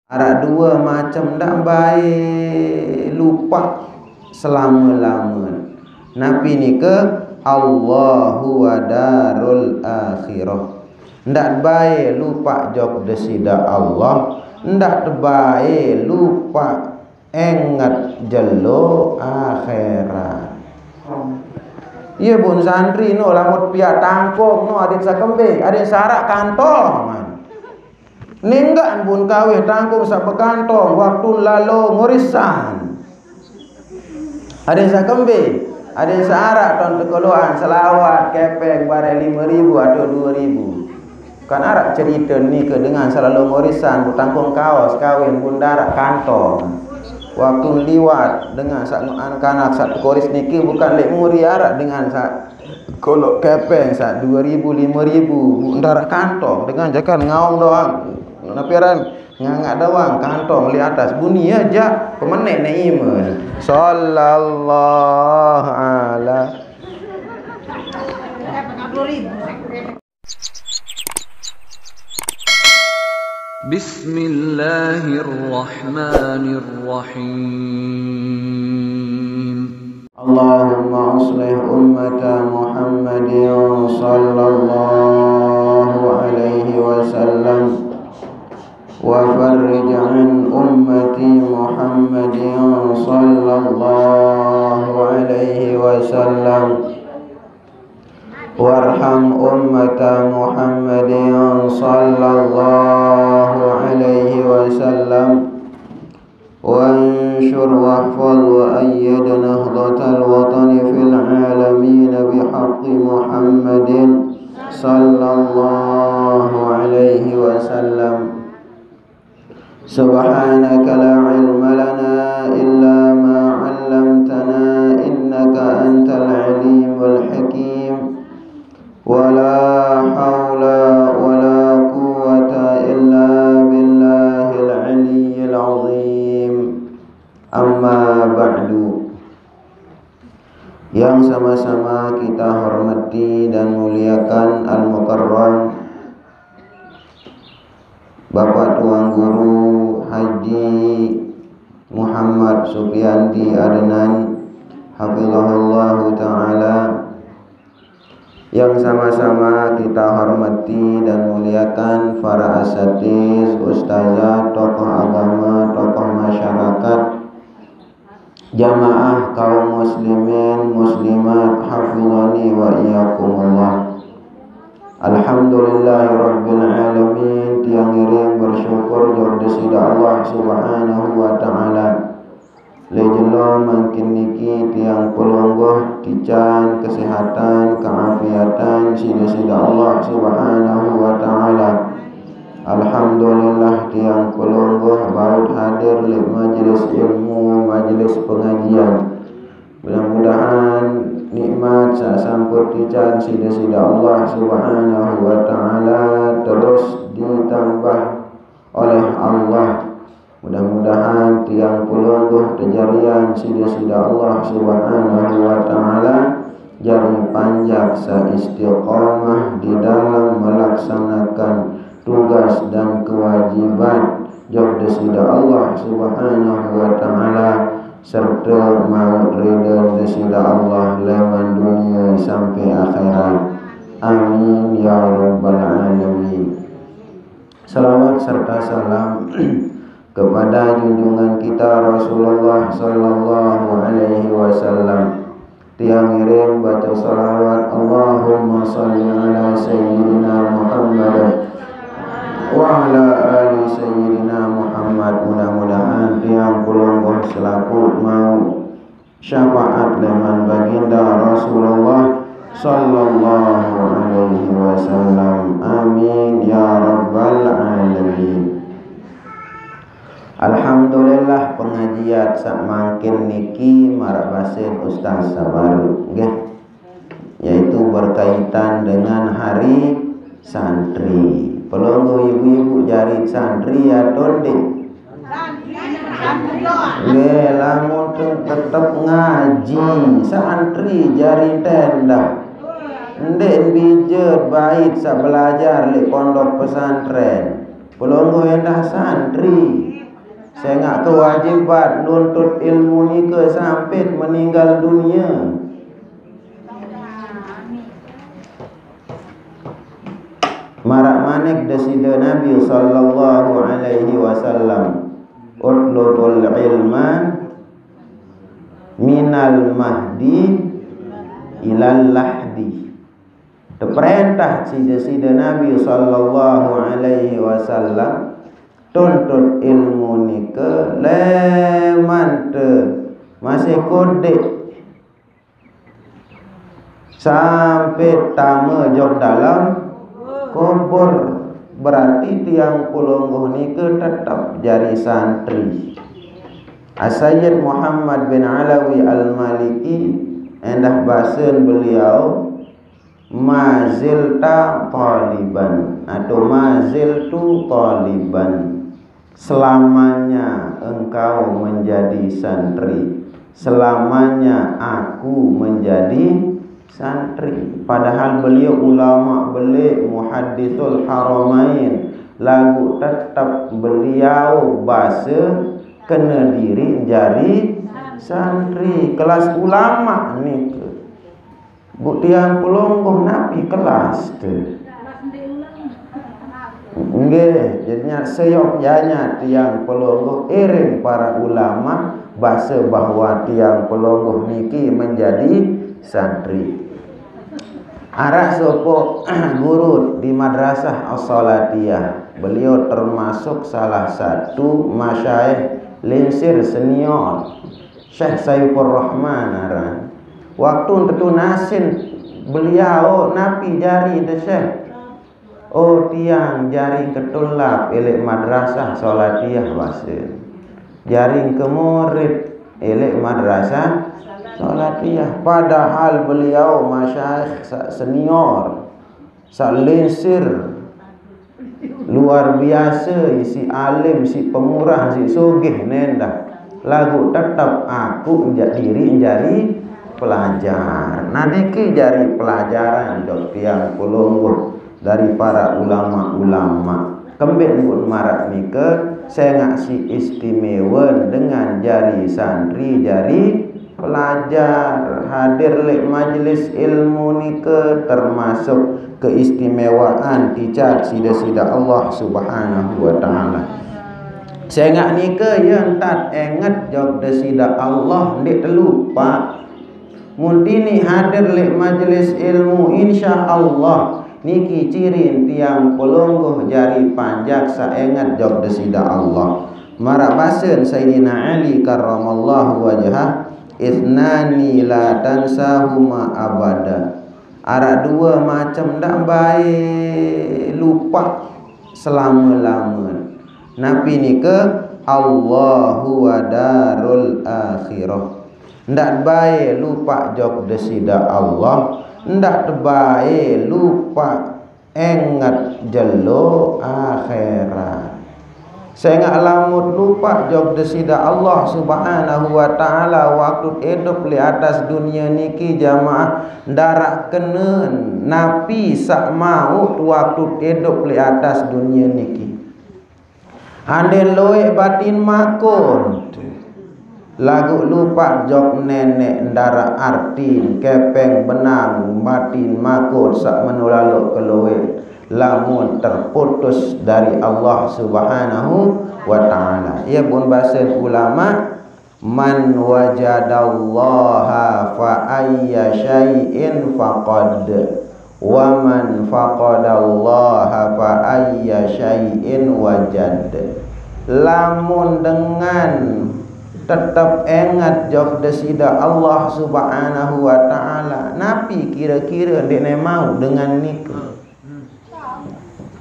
Ada dua macam ndak baik lupa selama-lama. Nabi ni ke Allahu wa darul akhirah. Ndak baik lupa jog desida Allah, ndak baik lupa ingat jelo akhirat. Iya bun santri no lamut pia tangkong no adit sakembe, adit sarak kantong. Ninggan bun kawih tangkong sak bekantong waktu lalu ngurisan. Adit sakembe, adit sarak ton tekoloan selawat kepeng bare 5.000 atau 2.000. Kan arak cerita ni ke dengan selalu ngurisan bu tangkong kaos kawin bun darak kantong. Waktu liwat dengan sak anak-anak sak koris niki bukan lek muri arak dengan sak kolok kepeng sak 2.000 5.000 ndarak kantong dengan jakan ngaung doang napiran ngangak doang kantong li atas bunyi aja pemenek ne iman sallallahu ala Bismillahirrahmanirrahim. Allahumma aslih ummata Muhammadin sallallahu alaihi wasallam wa farrij an ummati Muhammadin sallallahu alaihi wasallam warham ummata Muhammadin sallallahu alaihi wasallam wanshur wahfaz wa ayyid nahdatal watani fil alamin bihaqqi Muhammadin sallallahu alaihi wasallam. Subhanaka la ilma lana illa ma 'allamtana innaka antal alimul hakim. Wala haula wala quwwata illa billahil aliyyil azim. Amma ba'du. Yang sama-sama kita hormati dan muliakan Al-Mukarram Bapak Tuan Guru Haji Muhammad Supianti Adnan hafizahullahu ta'ala, yang sama-sama kita hormati dan muliakan para asatiz, ustazah, tokoh agama, tokoh masyarakat, jamaah kaum muslimin muslimat hafizani wa iyyakumullah. Alhamdulillahirabbil alamin, tiang iring bersyukur jord sida Allah subhanahu wa ta'ala. Lejelo makin niki tiang pelonggoh tican kesehatan keafiatan sida-sida Allah subhanahu wa ta'ala. Alhamdulillah tiang pelonggoh baut hadir di majlis ilmu, majlis pengajian. Mudah-mudahan nikmat sasampur tican sida-sida Allah subhanahu wa ta'ala terus ditambah oleh Allah. Mudah-mudahan tiang pelungguh kejarian sida-sida Allah subhanahu wa ta'ala jari panjang seistiqamah di dalam melaksanakan tugas dan kewajiban jog sida Allah subhanahu wa ta'ala, serta maut ridha sida Allah leman dunia sampai akhirat. Amin ya rabbal alamin. Salawat serta salam kepada junjungan kita Rasulullah sallallahu alaihi wasallam. Tiang iring baca salawat Allahumma salli ala sayyidina Muhammad wa ala ali sayyidina Muhammad. Mudah-mudahan tiang pelungguh selaku mau syafaat leman baginda Rasulullah sallallahu alaihi wasallam. Amin ya rabbal alamin. Alhamdulillah pengajian sak mangkin niki marak basin Ustaz Sabaru nggih, yaitu berkaitan dengan hari santri. Pelonggo ibu-ibu jari santri ya tonde. Nggih, lamun tetep ngaji santri jari tenda. Ndek bijet bait sa belajar di pondok pesantren. Pelonggo endah santri. Saya nak kewajiban nuntut ilmu ni ke sampai meninggal dunia. Marak manik desida Nabi sallallahu alaihi wasallam, utlubul ilma minal mahdi ilal lahdi. Perintah desida Nabi sallallahu alaihi wasallam tuntut ilmu ni ke leman te masih kodek sampai tama jog dalam kubur. Berarti tiang pulungguh ni ke tetap jari santri. As-Sayyid Muhammad bin Alawi Al-Maliki endah bahasan beliau mazilta taliban atau maziltu taliban, selamanya engkau menjadi santri, selamanya aku menjadi santri. Padahal beliau ulama belik, muhaddithul haramain, lagu tetap beliau bahasa kena diri jari santri. Kelas ulama ni ke buktian pelonggoh Nabi kelas tu. Nggih, jadinya seyogyanya tiang pelonggoh iring para ulama bahasa bahwa tiang pelonggoh niki menjadi santri. Arak sopo guru di madrasah as-salatiyah, beliau termasuk salah satu masyayikh linsir senior, Syekh Saifur Rahman aran. Waktu tentu nasin beliau napi jari de Syekh, oh tiang jaring ketulap elek madrasah salatiyah wasin, jaring ke murid elek madrasah salatiyah. Padahal beliau masyayikh senior, salinsir luar biasa, isi alim, si pemurah, si sugih nendah. Lagu tetap aku diri jari pelajar. Nadiki jari pelajaran dok tiang pulungguh dari para ulama-ulama. Kembali pun marak ni ke saya ngaksi istimewa dengan jari santri, jari pelajar. Hadir lek majlis ilmu ni ke termasuk keistimewaan ticak sida-sida Allah Subhanahu wa taala. Saya ngak ni ke yang tak ingat jog desida Allah ndik terlupa. Muntini hadir lek majlis ilmu insyaallah niki cirin tiang pelungguh jari panjak saengat jog desida Allah. Marak basen Sayyidina Ali karramallahu wajhah, ithnani la tansahuma abada. Arak dua macam ndak baik lupa selama-lamanya. Nabi ni ke Allahu wa darul akhirah. Ndak baik lupa jog desida Allah, ndak baik lupa ingat jelo akhirat. Saya nggak lamut lupa jog desida Allah Subhanahu wa taala waktu hidup di atas dunia niki jamaah darak kenen napi sak mau waktu hidup di atas dunia niki. Ande loe batin makon lagu lupa jog nenek ndara artin kepeng benang batin makon sak menulaluk keloe lamun terputus dari Allah Subhanahu wa taala. Ia pun bahasa ulama, man wajadallaha fa ayya syai'in faqad wa man faqadallaha fa ayya syai'in wajad. Lamun dengan tetap ingat jog desida Allah Subhanahu wa taala, napi kira-kira ndek mau dengan nika.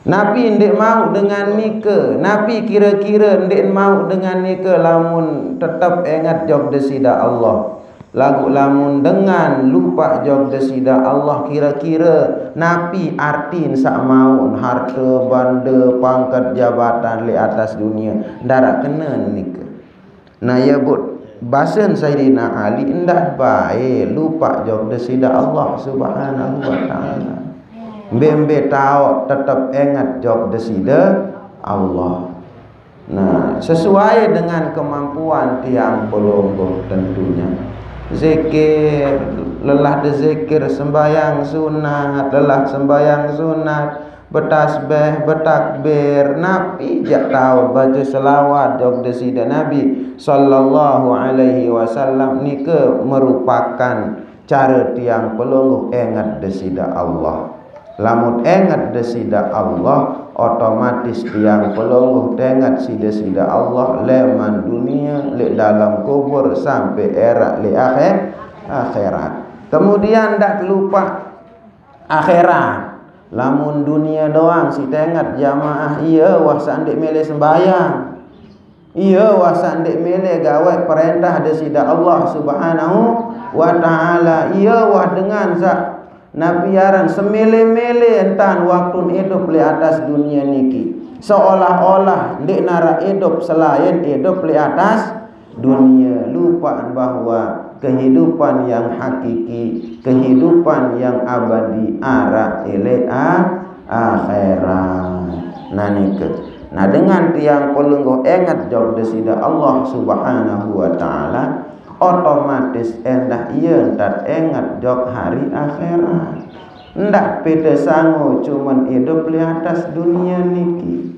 Nabi ndik mau dengan nika, Nabi kira-kira ndik mau dengan nika lamun tetap ingat jog desida Allah. Lagu lamun dengan lupa jog desida Allah, kira-kira Nabi artin sak mau harta benda pangkat jabatan li atas dunia darak kena nika. Nah ya bud basen Sayyidina Ali ndak baik lupa jog desida Allah Subhanahu wa taala. Bembe tahu tetap ingat jog desida Allah. Nah, sesuai dengan kemampuan tiang pelonggoh tentunya. Zikir, lelah de zikir, sembayang sunat, lelah sembayang sunat, bertasbih, bertakbir, Nabi jak tahu baca selawat jog desida Nabi sallallahu alaihi wasallam ni ke merupakan cara tiang pelonggoh ingat desida Allah. Lamun ingat desida Allah, otomatis tiang pelonggoh ingat sida Allah leman dunia, le dalam kubur sampai era le akhirat. Kemudian tak lupa akhirat. Lamun dunia doang si ingat jamaah iya wah sandik mele sembayang. Iya wah sandik mele gawe perintah desida Allah Subhanahu wa taala. Iya wah dengan nabiaran semele-mele entan waktu hidup di atas dunia niki, seolah-olah ndik nara hidup selain hidup di atas dunia, lupa bahwa kehidupan yang hakiki, kehidupan yang abadi arah ila akhirat. Nah nike. Nah dengan tiang pelungguh ingat jog desida Allah Subhanahu wa taala, otomatis endah ia entar ingat jog hari akhirat. Ndak beda sangu cuman hidup di atas dunia niki.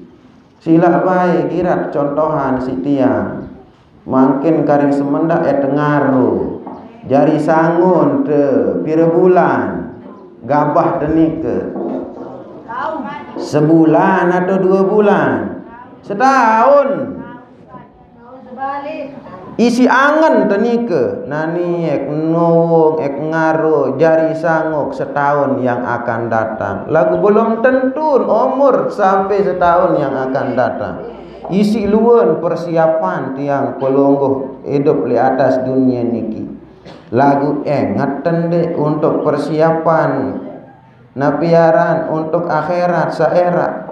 Sila baik kirat contohan si tiang. Makin karing semendak ngaruh. Jari sangun te pira bulan. Gabah tenike. Sebulan atau 2 bulan. Setahun. Isi angan tenike nani ek nowong ek ngaruh jari sanguk setahun yang akan datang. Lagu belum tentu umur sampai setahun yang akan datang. Isi luan persiapan tiang pelonggoh hidup di atas dunia niki. Lagu ingat tende untuk persiapan napiaran untuk akhirat saerat.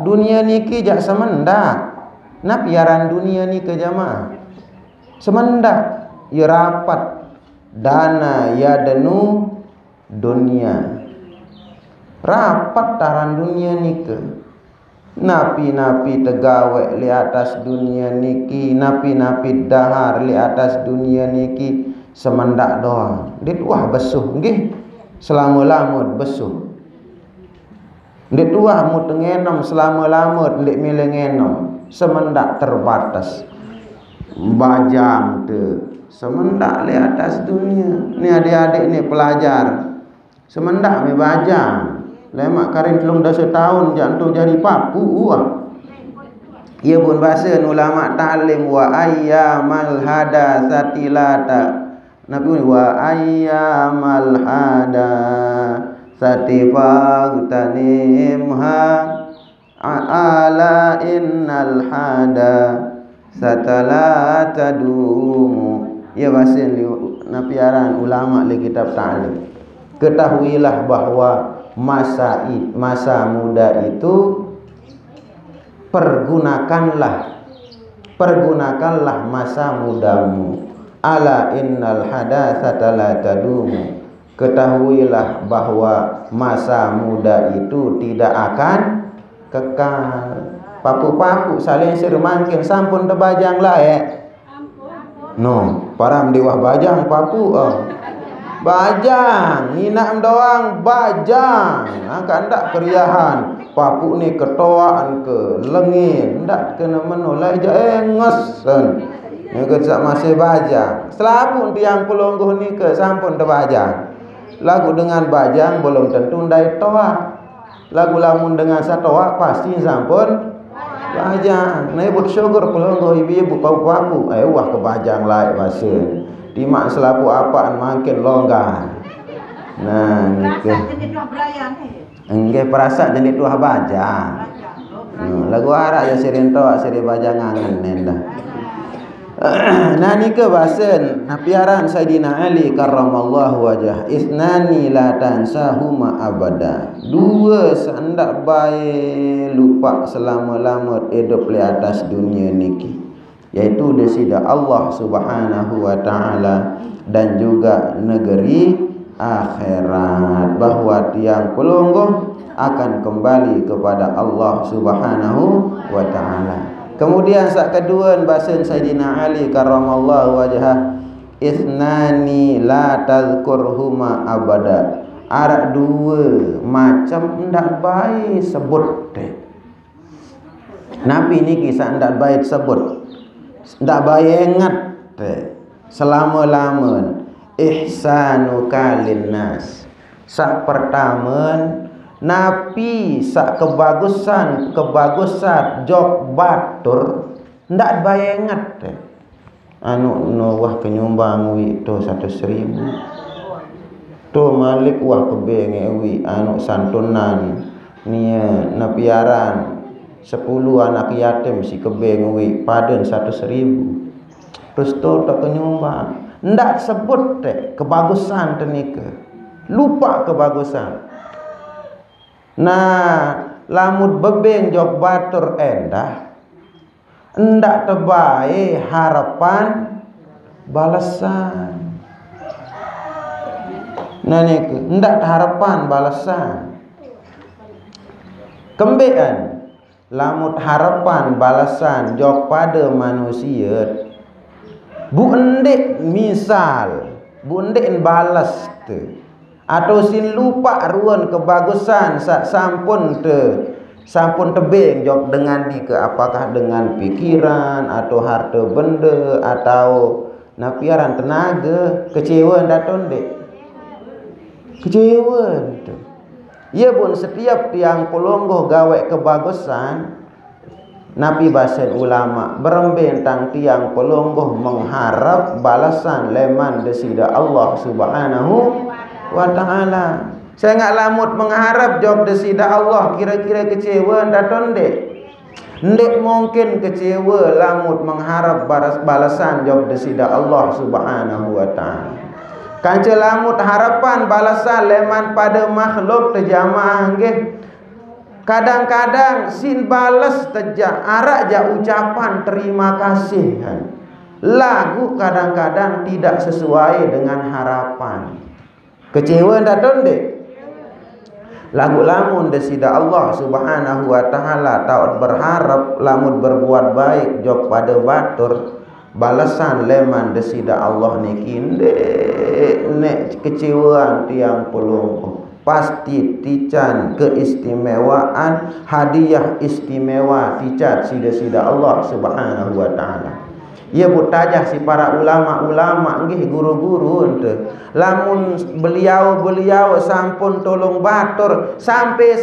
Dunia niki jak semendak. Napiaran dunia niki jamaah. Semendak ya rapat dana ya denu dunia. Rapat taran dunia niki. Napi-napi tegawe li atas dunia niki, napi-napi dahar li atas dunia niki semendak doang. Dit wah besuh nggih. Selama-lamut besuh. Dit wah mu tengenom selama-lamut ndik milih ngenom. Semendak terbatas. Bajang tu semendak li atas dunia. Ni adik-adik ni pelajar semendak mi bajang. Lemak karin telung dah setahun jantung jadi papu uang. Ia pun bahasa ulama ta'lim wa ayyamal hadatsati lata. Nabi wa ayyamal hadatsati fagtanimha ala innal hadatsata tadumu. Ia bahasa napiaran ulama li kitab ta'lim. Ketahuilah bahwa masa muda itu pergunakanlah masa mudamu. Ala innal hadatsata la tadumu. Ketahuilah bahwa masa muda itu tidak akan kekal. Papu-papu saling sermangkin sampun tebajang lae. No, param diwah bajang papu bajang, hinam doang bajang. Angka ndak keriahan. Papu ni ketoaan ke lengin, ndak kena menolak je ngesen. Nek sak masih bajang. Selapun tiang pelonggoh ni ke sampun tebajang. Lagu dengan bajang belum tentu ndai toa. Lagu lamun dengan satoa pasti sampun bajang. Nek bersyukur pelonggoh ibu-ibu papu-papu, wah ke bajang lae bahasa. Timak selapu apaan makin longgar. Nah, nike. Enggak perasa jenis tuah bajang. Lagu arak ya sirin toa siri bajang angan nenda. Nah nike basen napiaran Sayyidina Ali karramallahu wajah. Isnani la tansahuma abada. 2 sandak bae lupa selama-lamut hidup di atas dunia niki. Yaitu desida Allah Subhanahu wa taala dan juga negeri akhirat, bahwa tiang pelonggoh akan kembali kepada Allah Subhanahu wa taala. Kemudian sak kedua bahasa Sayyidina Ali karramallahu wajhah, ithnani la tazkurhuma abada. Ada dua macam ndak baik sebut deh. Nabi ni kisah ndak baik sebut, ndak baik ingat deh selama-lama. Ihsanuka linnas. Sak pertama Nabi sak kebagusan jok batur ndak baik ingat deh. Anu no wah kenyumbang wi to 100.000. To Malik wah kebeng wi anu santunan nia napiaran 10 anak yatim si kebeng wi paden 100.000. Terus to tak kenyumbang. Ndak sebut deh kebagusan tenika. Lupa kebagusan. Nah, lamut bebeng jok batur endah. Ndak terbaik harapan balasan. Nah niku ndak harapan balasan. Kembean lamut harapan balasan jok pada manusia. Bu endek misal, bu endek balas tu, atau sin lupa ruan kebagusan sampun tebing jok dengan ke apakah dengan pikiran atau harta benda atau napiaran tenaga kecewa daton dek kecewa tu. Ia pun setiap tiang pelonggoh gawe kebagusan. Nabi basen ulama berembentang tiang pelonggoh mengharap balasan leman desida Allah subhanahu wa ta'ala. Saya nggak lamut mengharap jawab desida Allah kira-kira kecewa daton dek. Ndek mungkin kecewa lamut mengharap balasan jawab desida Allah subhanahu wa ta'ala. Kanca lamut harapan balasan leman pada makhluk terjamaah nggih. Kadang-kadang sin balas teja arak ja ucapan terima kasih. Lagu kadang-kadang tidak sesuai dengan harapan. Kecewa daton dek. Lagu lamun desida Allah subhanahu wa ta'ala taat berharap lamun berbuat baik jok pada batur balasan leman desida Allah niki nek kecewaan tiang pelung pasti tican keistimewaan hadiah istimewa ticat sida-sida Allah subhanahu wa ta'ala. Ia butajah si para ulama-ulama nggih guru-guru ente lamun beliau sampun tolong batur sampai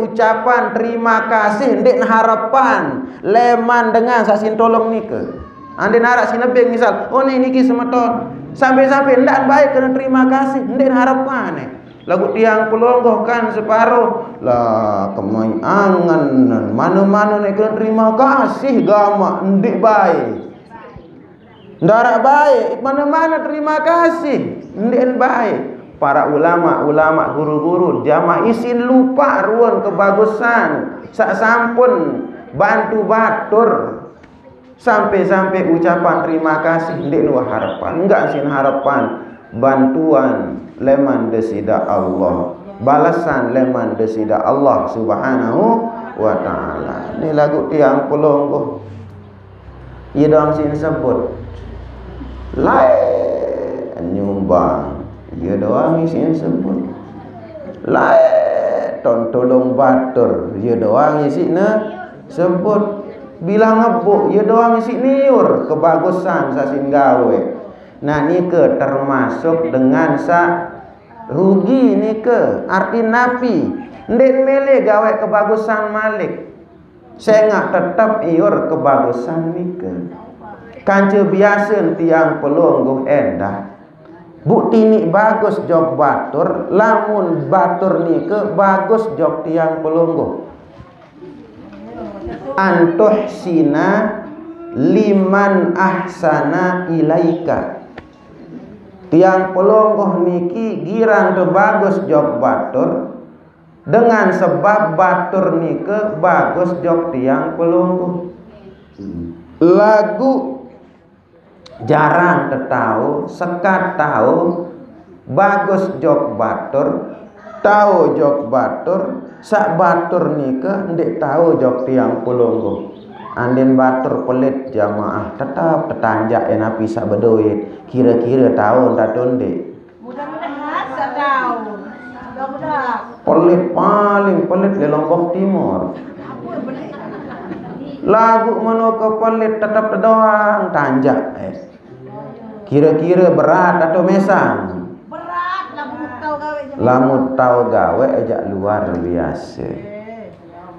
ucapan terima kasih ndek harapan leman dengan sasin tolong nike ande narak sinebeng misal oh niki semeton sampai ndak baik kena terima kasih ndek harapan lagu tiang pelonggoh kan separuh lah kemai angan mana-mana nek terima kasih gama ndik baik ndarak baik mana-mana terima kasih ndik baik. Para ulama guru-guru jamaah isin lupa ruang kebagusan sak sampun bantu batur sampai ucapan terima kasih ndik nu harapan enggak sin harapan bantuan leman desida Allah balasan leman desida Allah subhanahu wa ta'ala. Ini lagu tiang pelonggoh ia doang sin sebut lain nyumbang ia doang sin sebut lain tolong batur ia doang isina sebut bilang ngebuk ia doang isi niur kebagusan sasin gawe. Nah nike termasuk dengan sa rugi nike arti napi ndek mele gawe kebagusan malik saya nggak tetap iur kebagusan nike kanca biasa tiang pelonggoh endah bukti ni bagus jog batur lamun batur nike bagus jog tiang pelonggoh antuh sina liman ahsana ilaika. Tiang pelonggoh niki girang tu bagus jok batur dengan sebab batur nike bagus jok tiang pelonggoh. Lagu jarang tertahu sekat tahu bagus jok batur tahu jok batur sak batur nike ndik tahu jok tiang pelonggoh. Andin batur pelit jamaah tetap tetanjak yang Nabi sak berduit. Kira-kira tahun tak donde. Mudah-mudahan sak tahun. Mudah-mudahan. Pelit paling pelit di Lombok Timur. Apa pelit? Lagu mano ke pelit tetap doang tanjak. Kira-kira berat atau mesang? Berat lah Lamu tau gawe aja luar biasa.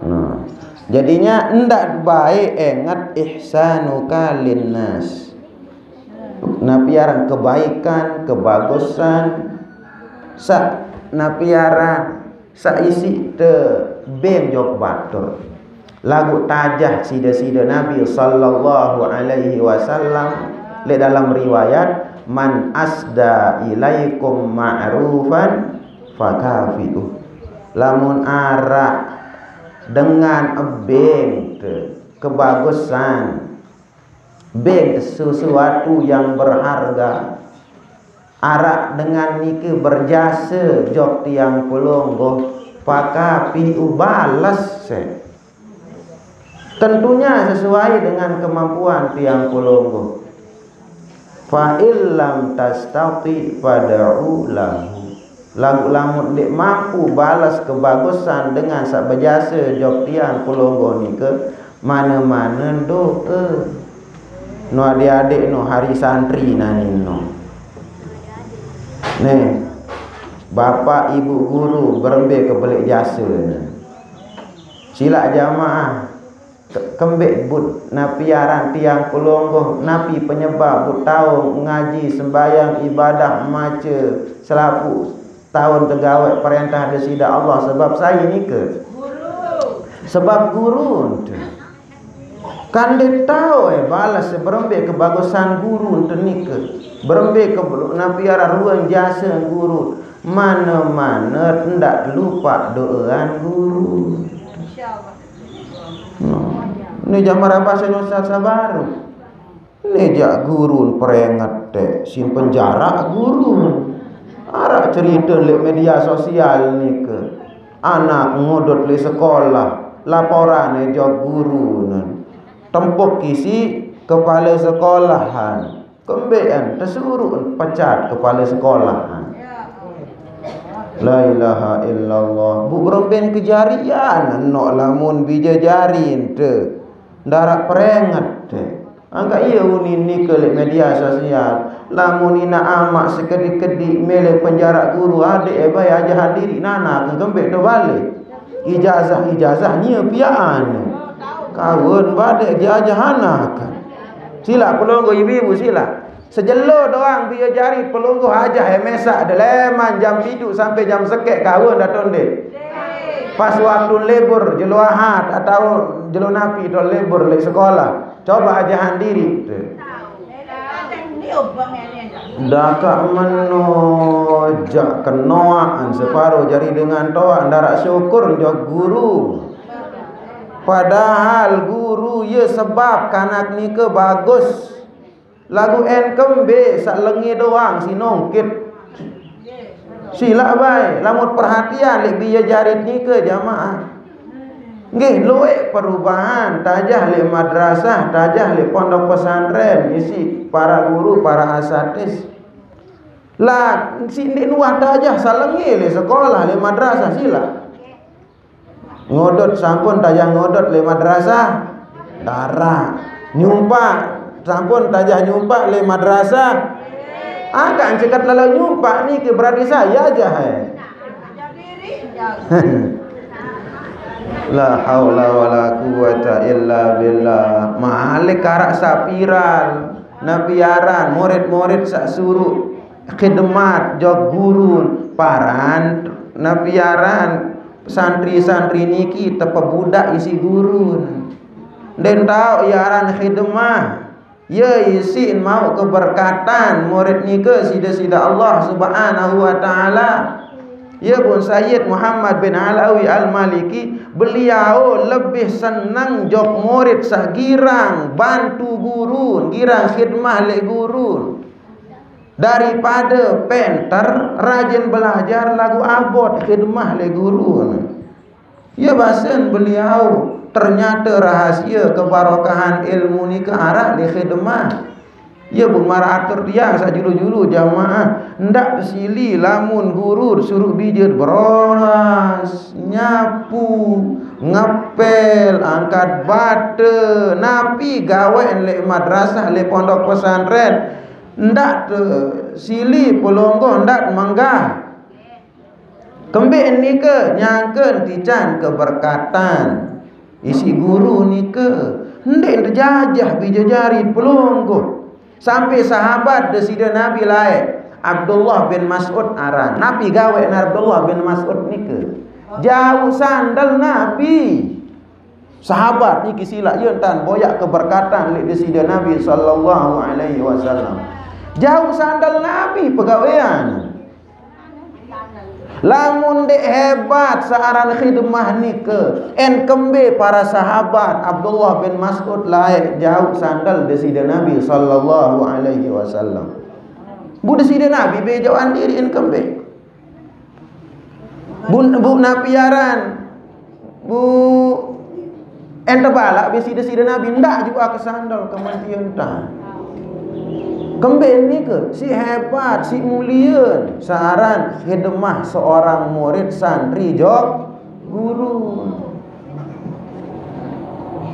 Nah, jadinya ndak baik ingat ihsanuka linnas. Napiaran kebaikan, kebagusan. Napiaran isi te ben jok batur. Lagu tajah sida-sida Nabi sallallahu alaihi wasallam le dalam riwayat man asda ilaikum ma'rufan fakafi'u. Lamun arak dengan ebeng kebagusan, beng sesuatu yang berharga, arak dengan niki berjasa jok tiang pelonggo, fakafi'u balas tentunya sesuai dengan kemampuan tiang pelonggo. Fa illam tastati fad'u lahu. Lamun dik mampu balas kebagusan dengan sak berjasa jok tiang pelonggo ni ke mana-mana doa. No adik-adik no hari santri nani no. Nih, bapak ibu guru berembe ke belik jasa ni. Sila jamaah kembek but napiaran tiang pelonggoh napi penyebab but tahu ngaji sembayang ibadah maca selapu tahun tegawai perintah desida Allah sebab saya ni ke guru, sebab guru kan dia tahu balas berembek kebagusan guru ni ke berembek ke napiaran ruang jasa guru mana-mana hendak lupa doaan guru. Insyaallah. Ni jamar bahasa Indonesia baru. Ni jak gurun peringat sin penjara gurun. Arak cerita lek media sosial ni ke. Anak ngodot le sekolah, laporan ni jak gurun. Tempuk kisi kepala sekolahan. Kembean tersuruh pecat kepala sekolahan. La ilaha illallah. Bu beremben kejarian nok lamun bija jarin te. Darak perengat angka iya uni ke media sosial lamun ina amak sekedik-kedik mele penjara guru adik bayar aja hadiri nana kembek tu balik ijazah nya piaan kawun badek dia aja hana kan sila pelonggo ibu-ibu sila sejelo doang biar jari pelonggo aja mesak deleman jam 7 sampai jam sekek kawun datonde. Pas waktu libur jelo ahad atau jelo napi do libur le sekolah coba ajahan diri daka menojak kenoaan separuh jari dengan toa ndarak syukur jok guru padahal guru ye sebab kanak ni ke bagus lagu kembe sak lengi doang si nongkit sila baik lamun perhatian lek biya jarit ni ke jamaah nggih luwek perubahan tajah lek madrasah tajah lek pondok pesantren isi para guru para asatidz lah sini nuah tajah salengi lek sekolah lek madrasah sila ngodot sampun tajah ngodot lek madrasah darah nyumpak sampun tajah nyumpak lek madrasah agak cekat lalu nyumpak ni ke berarti saya aja la haula wala quwata illa billah mahalik karak sapiral nabiaran murid-murid sak suruh khidmat jog gurun paran nabiaran santri-santri niki tepe budak isi gurun den tau iaran khidmah ya isin mau keberkatan murid ni ke sida-sida Allah Subhanahu wa taala. Ya pun Sayyid Muhammad bin Alawi Al-Maliki beliau lebih senang jok murid sah girang bantu guru, girang khidmah le guru daripada penter rajin belajar lagu abot khidmah le guru. Ya basen beliau ternyata rahasia kebarokahan ilmu ni ke arah di khidmah. Ya pun marah atur dia sajulu-julu jamaah ndak sili lamun guru suruh bijir beroras, nyapu, ngepel, angkat bate, napi gawe le madrasah le pondok pesantren ndak sili pelonggo ndak menggah. Kembali ni ke nyangken tican keberkatan isi guru ni ke ndek terjajah bijajari pelonggo. Sampai sahabat desida Nabi lain Abdullah bin Mas'ud aran Nabi gawe Abdullah bin Mas'ud ni ke jauh sandal Nabi. Sahabat ni kisila yeun tan boyak keberkatan li desida Nabi sallallahu alaihi wasallam. Jauh sandal Nabi pegawean. Lamun dek hebat searan khidmah ni ke en kembe para sahabat Abdullah bin Mas'ud laik jauh sandal desida Nabi sallallahu alaihi wasallam. Bu desida Nabi be jauhan diri en kembe. Bu napiaran bu en tebalak be desida Nabi ndak juga ke sandal kemantian ta. Kembali ni ke si hebat, si mulia saran khidmah seorang murid santri jog guru.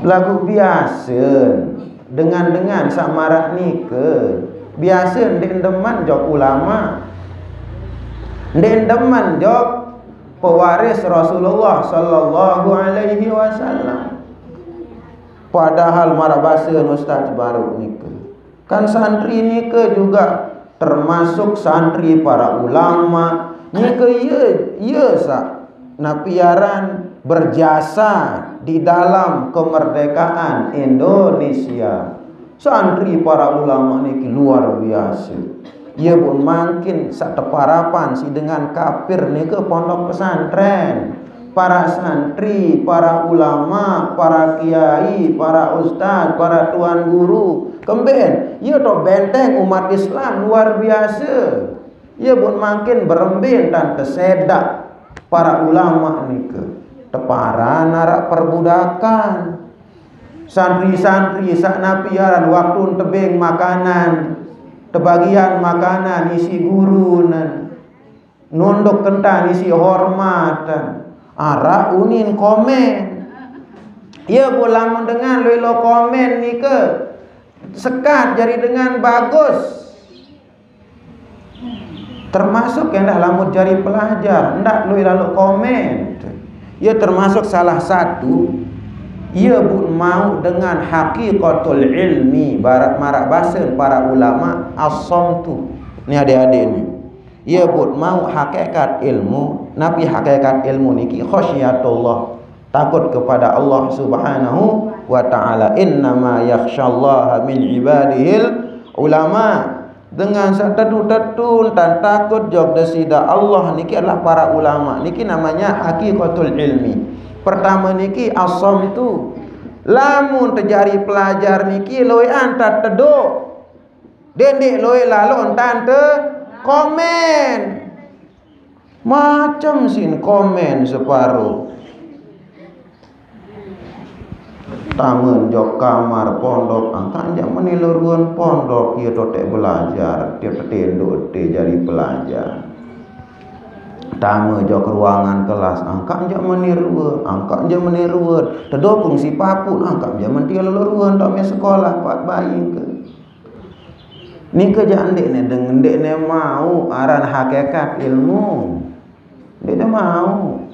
Lagu biasa dengan samarak ni ke biasa ndek deman jog ulama, ndek deman jog pewaris Rasulullah sallallahu alaihi wasallam. Padahal marah bahasa ustaz baru ni ke kan santri ni ke juga termasuk santri para ulama ni ke ya sa napiaran berjasa di dalam kemerdekaan Indonesia. Santri para ulama ni ke luar biasa. Ia pun makin sak teparapan si dengan kafir ni ke pondok pesantren. Para santri, para ulama, para kiai, para ustaz, para tuan guru kemben, ia to benteng umat Islam luar biasa. Ia pun makin berembin dan tersedak para ulama ni ke teparan narak perbudakan. Santri-santri sak napiaran waktu tebing makanan, tebagian makanan isi guru nunduk kentan isi hormat. Ara unin komen. Ia pula mendengar lo komen ni ke sekat jari dengan bagus. Termasuk yang dah lamut jari pelajar, ndak lo lalu komen. Ia termasuk salah satu. Ia pun mau dengan hakikatul ilmi barat marak basen para ulama as-samtu. Ni adik-adik ni. Ia pun mau hakikat ilmu. Nabi hakikat ilmu niki khasyatullah, takut kepada Allah subhanahu wa ta'ala. Innama yakhsyallaha min ibadihil ulama. Dengan setetu-tetu dan takut jog desida Allah niki adalah para ulama. Niki namanya hakikatul ilmi. Pertama niki asam itu lamun terjadi pelajar niki loe antar teduk dendek loe lalu tante komen macam sin komen separuh tamen jok kamar pondok angkat jam meniluruan pondok ia totek belajar dia tertenduk dia jadi pelajar. Tamu jok ruangan kelas angkat jam meniruan terdokung si papun angkat jam mentiluruan tak me sekolah pak bayi ke ni ke jandek ne dengan dek ne mau aran hakikat ilmu. Dia mau.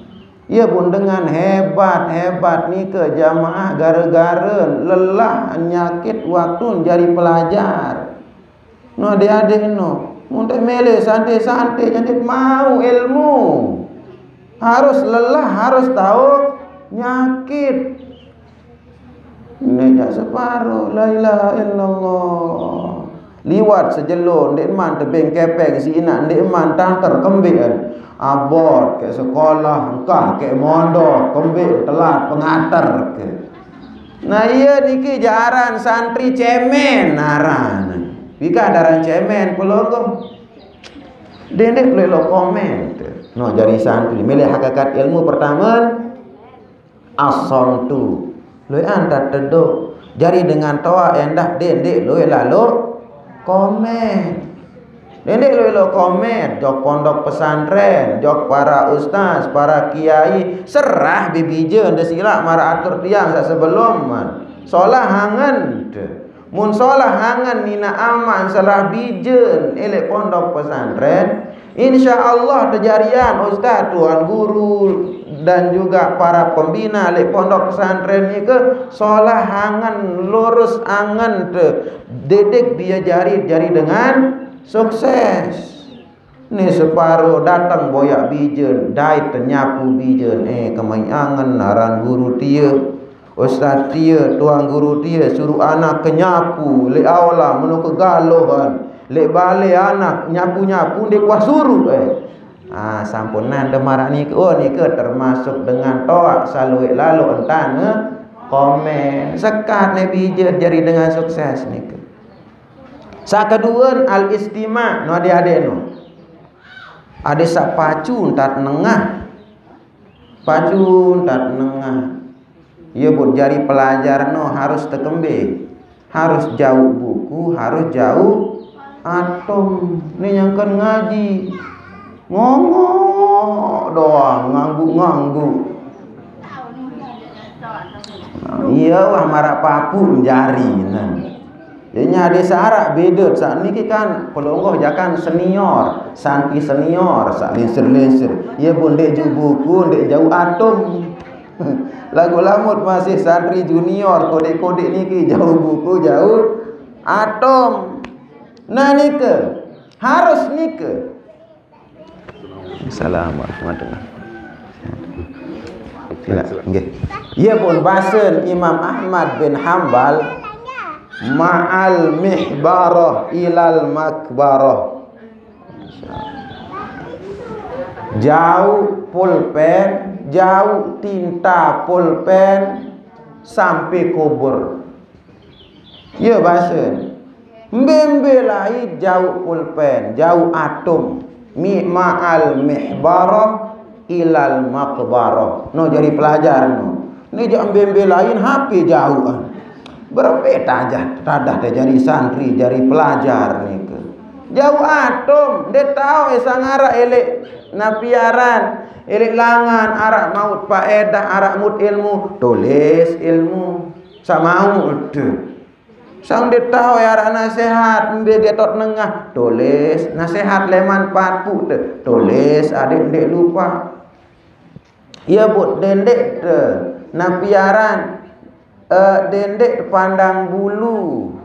Ia pun dengan hebat ni ke jamaah gara-gara lelah nyakit waktu jadi pelajar. No adik-adik no. Untuk mele santai-santai jadi mau ilmu. Harus lelah, harus tahu nyakit. Ini jak separuh la ilaha illallah. Liwat sejelur ndek man tebeng kepeng si inak ndek man tangker kembean. Abot ke sekolah engkah ke mondok kembik telat pengater ke. Nah iya niki jaran santri cemen aran. Bika daran cemen pelonggo. Dendek lo komen. No jari santri milih hakikat ilmu pertama As-samtu. Loi anda teduk. Jadi dengan toa endah dendek loi lalu komen. Dendek loi lo komen jok pondok pesantren, jok para ustaz, para kiai, serah bibije nda silak mara atur tiang sak sebelum man. Solah hangan mun solah hangan nina aman salah bijen elek pondok pesantren, insyaallah terjarian ustaz, tuan guru dan juga para pembina lek pondok pesantren ni ke solah hangan lurus angan te dedek biar jari dengan sukses. Ni separuh datang boyak bijen dai tenyapu bijen kemai angan naran guru tia, ustaz tia, tuan guru tia suruh anak kenyapu lek aula menu ke galohan lek balik anak nyapu-nyapu dek wah suruh sampunan demarak ni ke termasuk dengan toak salui lalu entane komen sekat ne bijen jari dengan sukses ni ke. Sakeduan al istima no adik-adik no. Ada sak pacu tat nengah. Pacu tat nengah. Ya buat jari pelajar no harus tekembe. Harus jauh buku, harus jauh atom. Ni yang kan ngaji. Ngomong doang, ngangguk-ngangguk. Iya wah marak papu jari nan. Jadinya ada syarat beda saat ni kan pelongoh jakan senior, santri senior, sak lenser-lenser. Ya pun dek jauh buku, dek jauh atom. Lagu lamut masih santri junior, kodek-kodek ni ke jauh buku, jauh atom. Nah ni ke harus ni ke. Assalamualaikum warahmatullahi wabarakatuh. Nggih. Ya pun bahasa Imam Ahmad bin Hanbal ma'al mihbarah ilal makbarah. Jauh pulpen, jauh tinta pulpen sampai kubur. Ya bahasa mbembe lain jauh pulpen, jauh atom. Ma'al mihbarah ilal makbarah. No jadi pelajar no. Ni jangan mbembe lain HP jauhan. Berbeda aja, tadah dia jadi santri, jadi pelajar ni ke. Jauh atom, dia tahu sangara elek napiaran, elek langan, arak maut faedah, arak mut ilmu, tulis ilmu. Sama udah. Sang dia tahu arak nasihat, dia getot nengah, tulis nasihat leman 40 tu, tulis adik-adik lupa. Ia buat dendek tu, napiaran. Dendek pandang bulu.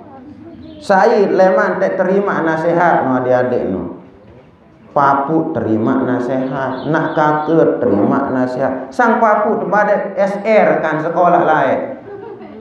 Saya leman tak terima nasihat no adik-adik no. Papu terima nasihat, nak kakek terima nasihat. Sang papu tempat SR kan sekolah lain.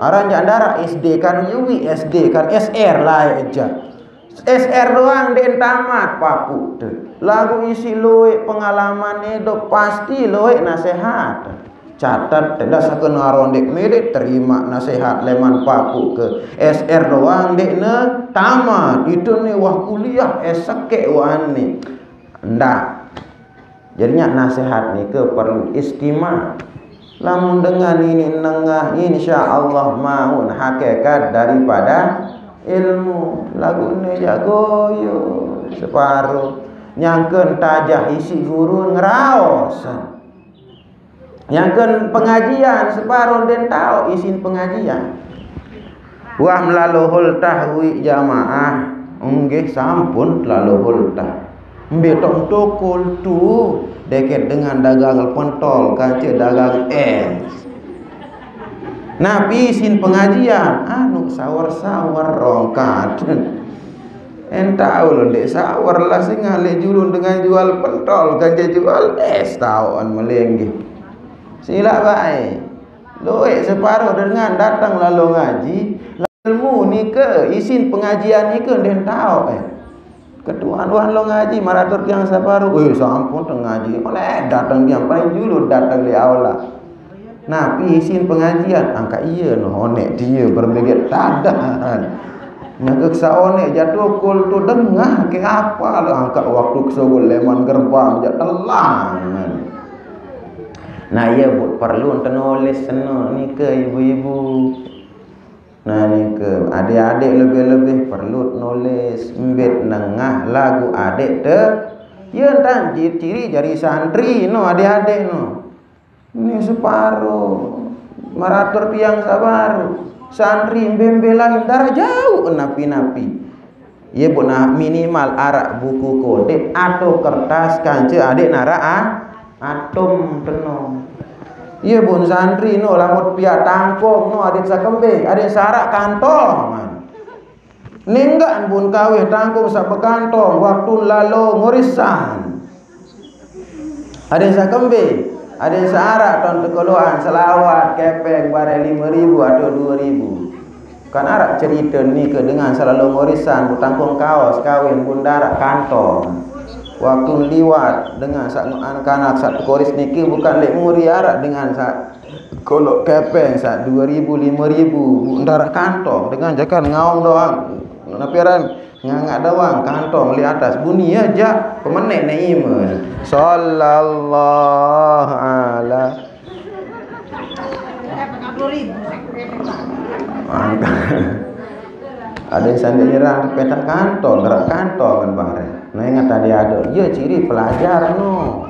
Orang jandara SD kan UI SD kan SR lain aja. SR doang den tamat papu tu. Lagu isi loe pengalaman hidup pasti loe nasihat. Catat tidak sakun arondek milik terima nasihat leman papu ke SR doang dek ne tamat itu nih wah kuliah esake wani ndak. Jadinya nasihat ni ke perlu istima. Lamun dengan ini nengah insyaallah maun hakikat daripada ilmu. Lagu ni jago yo separuh nyangkeun tajah isi guru ngeraos. Yang kan pengajian separuh den tahu isin pengajian. Wah melalui hultah wi jamaah nggih sampun lalu hultah. Mbetong tokol tu deket dengan dagang pentol kace dagang es. Nabi isin pengajian anu sawar-sawar rongkat. Entah ulun dek sawar lah sing ngale julun dengan jual pentol kace jual es tauan melenggih. Sila baik. Loek separuh dengan datang lalu ngaji, ilmu ni ke isin pengajian ni ke den tahu ketuan-tuan lo ngaji maratur yang separuh. Sampun teng ngaji. Oleh datang dia paling dulu datang di aula. Nabi isin pengajian angka iya no honek dia berbeget tadan. Nyagek saonek jatuh kul tu dengah ke apa lo angka waktu kesogol leman gerbang jat telang. Nah ia buat perlu nulis seno ni ke ibu-ibu. Nah ni ke adik-adik lebih-lebih perlu nulis mbet nengah lagu adik te. Ya entan ciri jari santri no adik-adik no. Ini separuh maratur tiang sabaru. Santri mbembe lain darah jauh napi-napi. Ia pun minimal arak buku kode atau kertas kance adik nara atom tenong. Ia pun santri no lamut pihak tangkong no adik sakembe adik sarak kantong. Ninggan pun kawih tangkong sak bekantong waktu lalu ngurisan. Adik sakembe adik sarak ton tekoloan selawat kepeng bare 5.000 atau 2.000. Kan arak cerita ni ke dengan selalu ngurisan butangkong kaos kawin bundara kantong. Waktu liwat dengan sak anak-anak sak koris niki bukan lek muri arak dengan sak kolok kepeng sak 2.000 5.000 bundara kantong dengan jakan ngaung doang. Napiran ngangak doang kantong li atas bunyi aja pemenek naiman sallallahu ala ada yang sandi nyerang petak kantong gerak kantong kan bare. Nah ingat tadi ada ya ciri pelajar no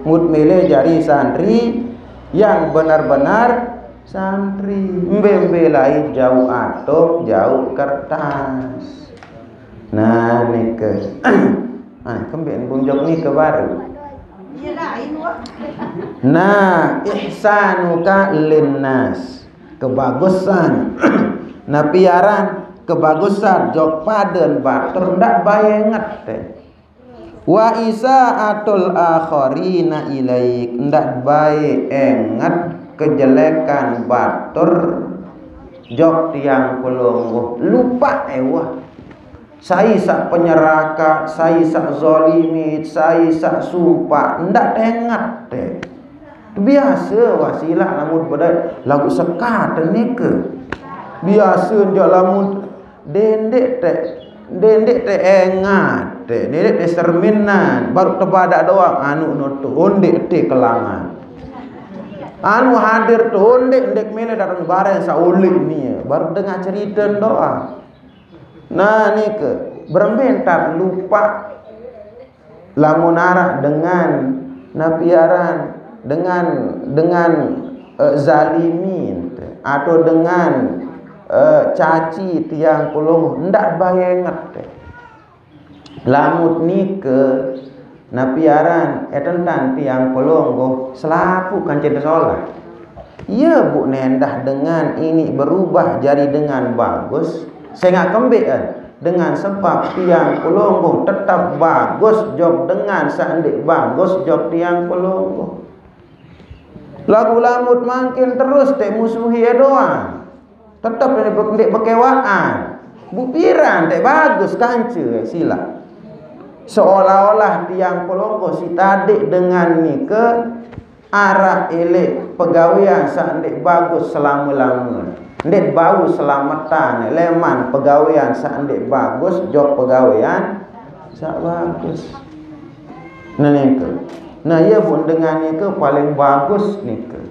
mut mele jari santri yang benar-benar santri mbembe lain jauh atom jauh kertas. Nah ni ke kembali bunjok ni ke baru. Nah ihsanuka linnas kebagusan napiaran kebagusan jok paden batur ndak bayenget teh. Wa isaatul akharina ilaik ndak bae enget kejelekan batur jok tiang pelungguh lupa ewa. Saya sak penyeraka, saya sak zolimit, saya sak sumpah ndak tengat teh. Biasa wasilah lamun pada lagu sekat ni ke. Biasa njok lamun dendek teh engat teh, dendek teh serminan baru tebadak doang anu noto ondek teh kelangan. Anu hadir tu ondek ndek mele datang bareng saulik ni baru dengar cerita doa. Nah ni ke berbentar lupa lamun arah dengan napiaran dengan zalimin atau dengan caci tiang puluh ndak bayenget lamut ni ke napiaran etentan tiang puluh selaku kancen sholat. Ya bu nendah dengan ini berubah jadi dengan bagus. Saya nak kembali dengan sebab tiang pelungguh tetap bagus jok dengan sandik bagus jok tiang pelungguh. Lagu lamut makin terus teh musuhi doang. Tetap ndek bekewaan. Bupiran teh bagus kance sila. Seolah-olah tiang pelungguh si tadik dengan ni ke arah elek pegawaian sandik bagus selama-lamanya. Ndek bau selamatan leman pegawaian sak ndek bagus jok pegawaian sak bagus. Nah niku. Nah ia pun dengan niku paling bagus niku.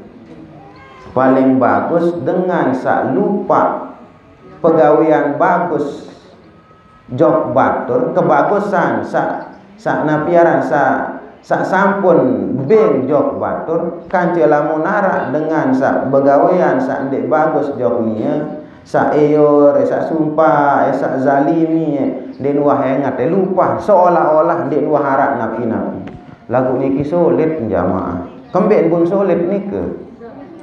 Paling bagus dengan sak lupa pegawaian bagus jok batur kebagusan sak napiaran sak sampun beng jok batur kance lamun nara dengan sak begawean sak ndek bagus jok nia sak eyor sak sumpah sak zalimi den wah hengat lupa seolah-olah ndek wah harap napi-napi lagu niki sulit jamaah kembek pun sulit nike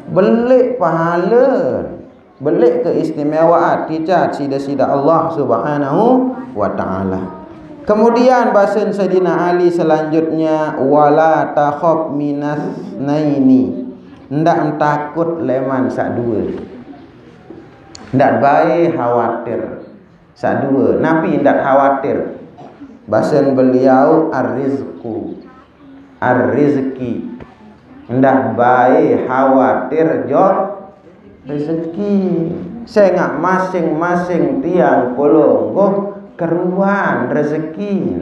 belik pahala belik keistimewaan dicat sida-sida Allah Subhanahu wa taala. Kemudian bahasan Sayyidina Ali selanjutnya wala takhaf minas naini ndak takut leman sak dua ndak bae khawatir sak dua napi ndak khawatir bahasan beliau ar-rizqi ndak bae khawatir jok rezeki sengak masing-masing tiang polonggo keruan rezeki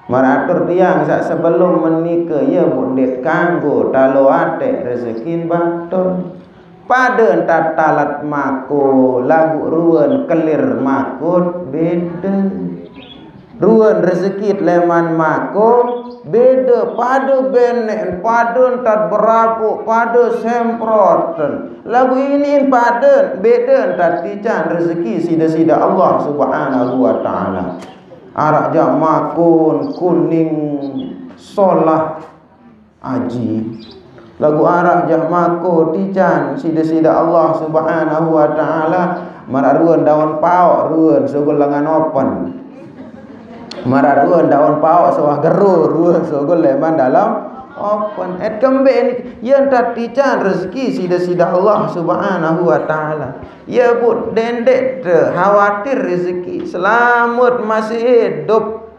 Maratur tiang sak sebelum menikah ya bundet kanggo talo atek rezeki baton. Pada entar talat mako lagu ruan kelir makut beda. Ruan rezeki leman mako beda. Pada benek pada entar berapu pada semproten. Lagu ini pada beda entar tican rezeki sida-sida Allah Subhanahu wa taala. Arak jam makun kuning solah aji. Lagu arak jam mako tican sida-sida Allah Subhanahu wa taala. Mararuan daun pau ruan sogol lengan open. Mararuan daun pau sawah geru ruan sogol leman dalam open. Kembe ni yang tak tican rezeki sida-sida Allah Subhanahu wa taala. Ya but dendek khawatir rezeki selamat masih hidup.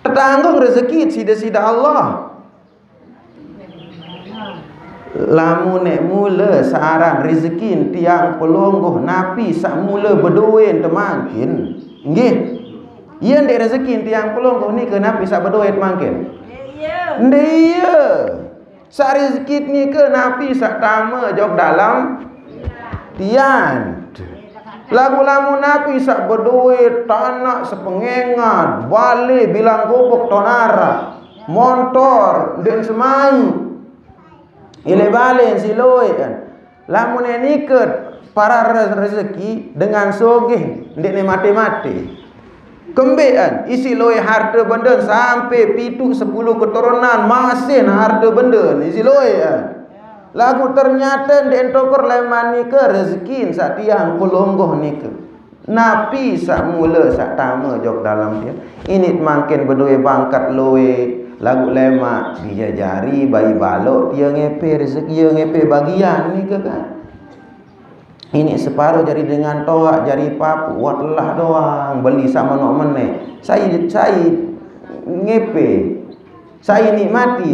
Tertanggung rezeki sida-sida Allah. Lamun nek mula searan rezeki tiang pelonggoh napi sak mula berduit temangkin. Nggih. Yen dek rezeki tiang pelonggoh ni ke napi sak berduit mangkin. Dia sak rezeki ni ke napi sak tama jog dalam tian. Lagu-lagu napi sak berduit tanah sepengengat balik bilang gubuk tonara motor den semai ile balik siloi kan. Lamun ni ke para rezeki dengan sogeh ndek ne mati-mati. Kembean isi loe harta benda sampai 7-10 keturunan masih harta benda isi loe kan. Lagu ternyata ndek tokor leman ni ke rezeki sak tiang pelonggoh ni ke. Napi sak mula sak tama jok dalam dia. Ini makin berdua bangkat loe lagu lemak bija jari bayi balok dia ngepe rezeki dia ngepe bagian ni ke kan. Ini separuh jari dengan toak jari papu watlah doang beli sama nok meneh. Saya ngepe. Saya nikmati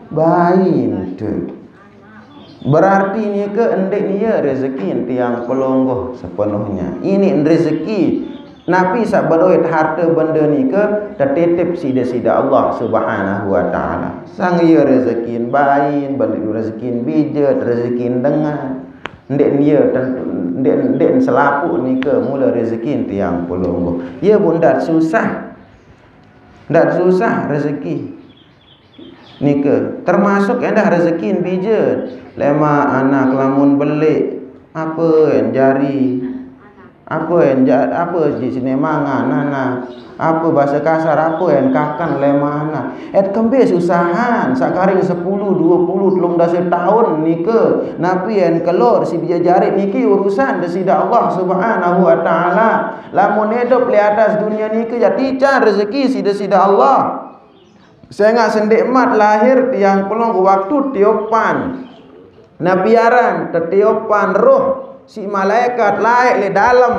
bayin tu. Berarti ni ke endek ni ya rezeki tiang pelonggoh sepenuhnya. Ini rezeki napi sak berduit harta benda ni ke tertitip sida-sida Allah Subhanahu wa taala. Sang ya rezeki bayin, balik rezeki bijat, rezeki dengar. Ndek dia ndek selapuk ni ke mula rezeki tiang pelonggoh. Ya pun dak susah. Dak susah rezeki ni ke termasuk endah rezeki bijat. Lema anak lamun belik apa yang jari apa di sini mangan anak apa bahasa kasar apa yang kakan lema anak kembe susahan sakaring 10 20 telung dasar tahun ni ke napi yang kelor si bija jari niki urusan desida Allah Subhanahu wa taala. Lamun hidup di atas dunia ni ke jadi can rezeki si desida Allah. Saya ngak sendik mat lahir tiang pelong waktu tiopan nabiaran tetiopan roh si malaikat laik le dalam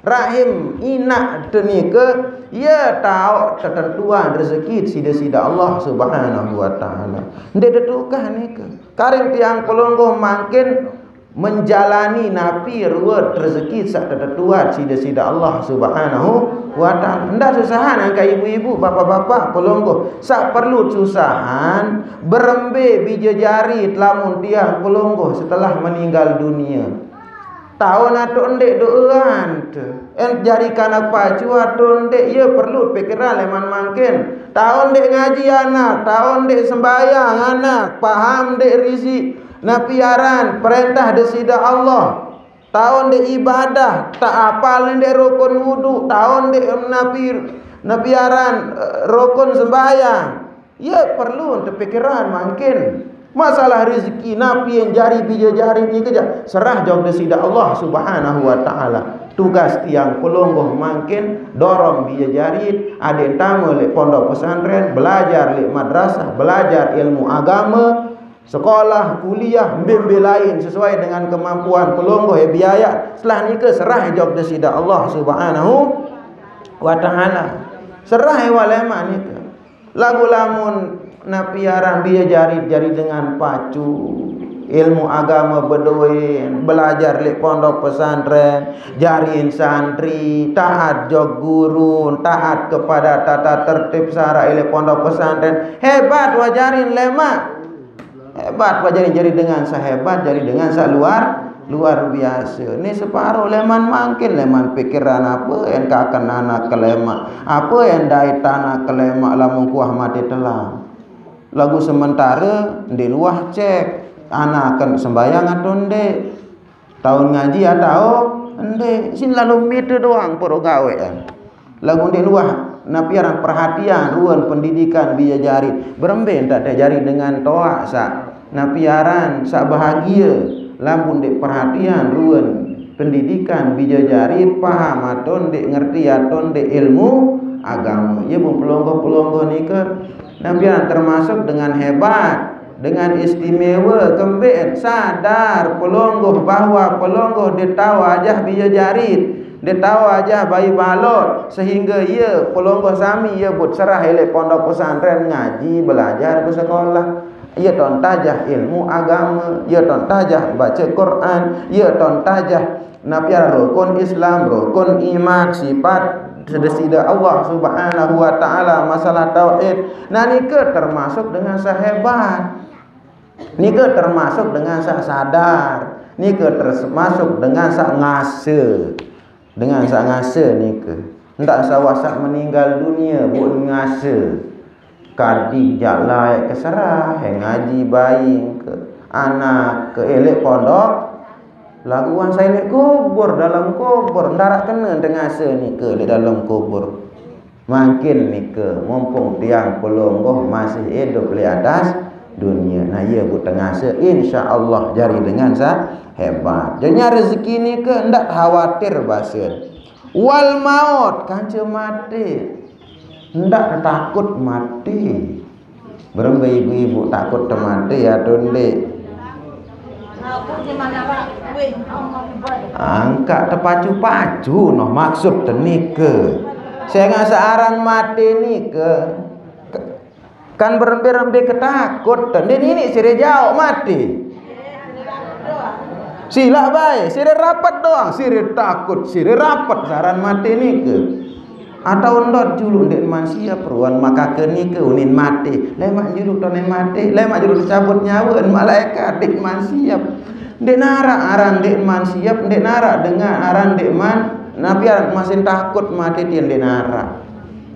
rahim inak ni ke ya tahu ketentuan rezeki sida-sida Allah Subhanahu wa taala. Ndek detukah ni ke karing tiang pelonggoh makin menjalani napi ruwet rezeki sak ketentuan sida-sida Allah Subhanahu wa taala. Ndak susahan angka ibu-ibu, bapak-bapak pelonggoh. Sak perlu susahan berembe bija jari lamun tiang pelonggoh setelah meninggal dunia. Tahun atau ndek doan tu. Jari kanak pacu atau ndek ya perlu pikiran leman mangkin. Tahun ndek ngaji anak, tahun ndek sembayang anak, paham ndek rizik. Napiaran perintah desida Allah. Tahun de ibadah tak apal ndek rukun wudu, tahun de napiaran rukun sembahyang. Ya perlu untuk pikiran mungkin. Masalah rezeki napi yang jari bija jari ni kerja serah jawab desida Allah Subhanahu wa taala. Tugas tiang pelonggoh makin dorong bija jari ada tamu le pondok pesantren, belajar le madrasah, belajar ilmu agama, sekolah, kuliah, bimbel lain sesuai dengan kemampuan pelonggoh biaya. Setelah ni ke serah jawab desida Allah Subhanahu wa taala. Serah walema ni ke. Lagu lamun napiaran dia jari-jari dengan pacu ilmu agama berduin, belajar di pondok pesantren, jariin santri, taat jog guru, taat kepada tata tertib syara di pondok pesantren. Hebat wajarin lemak. Hebat wajarin jadi dengan sahebat, jadi dengan luar biasa. Ni separuh leman makin leman pikiran apa yang kakan anak kelema, apa yang dai tanah kelema lamun kuah mati telah. Lagu sementara di luar cek anak akan sembahyang atau ndek, tahun ngaji atau ndek, sin lalu meter doang poro gawe kan. Lagu di luar napiaran perhatian ruan pendidikan bija jari beremben tak ada jari dengan toa sa napiaran sa bahagia lamun dek perhatian ruan pendidikan bija jari paham atau ndek ngerti atau ndek ilmu agama. Ya bu pelonggo ni ke napiaran termasuk dengan hebat, dengan istimewa, kembali sadar pelonggoh bahwa pelonggoh dia tahu aja bija jarit, dia tahu aja bayi balot, sehingga ia pelonggoh sami ia buat serah ele pondok pesantren ngaji belajar ke sekolah, ia ton tajah ilmu agama, ia ton tajah baca Quran, ia ton tajah napiara rukun Islam, rukun iman, sifat sedesida Allah Subhanahu wa taala, masalah tauhid. Nah nika termasuk dengan sahebat, nika termasuk dengan sak sadar, nika termasuk dengan sak ngase, dengan sak ngase nika. Ndak sawasak meninggal dunia buat ngase. Kadi jalai keserah, ngaji bayi ke anak ke elek pondok. Laguan saya lek kubur dalam kubur ndarak kena dengan se nika di dalam kubur. Makin nika mumpung tiang pelonggoh masih hidup di atas dunia. Nah ia bu tengah se insya-Allah jari dengan sa hebat. Jadinya rezeki nika ndak khawatir basen. Wal maut kanca mati. Ndak takut mati. Berembe ibu-ibu takut mati ya ndek. Angkat terpacu-pacu noh maksud tenike. Saya ngasa aran mati nike. Kan berembe-rembe ketakut. Dan ini sire jauh mati. Sila baik, sire rapat doang, sire takut, sire rapat saran mati nike. Atau ndot juluk ndek manusia peruan maka kenike unin mati. Lemak juluk tonen mati, lemak juluk dicabut nyawa malaikat dik manusia. Ndek narak aran ndek manusia, ndek narak dengan aran ndek man, nabi aran masih takut mati dia ndek narak.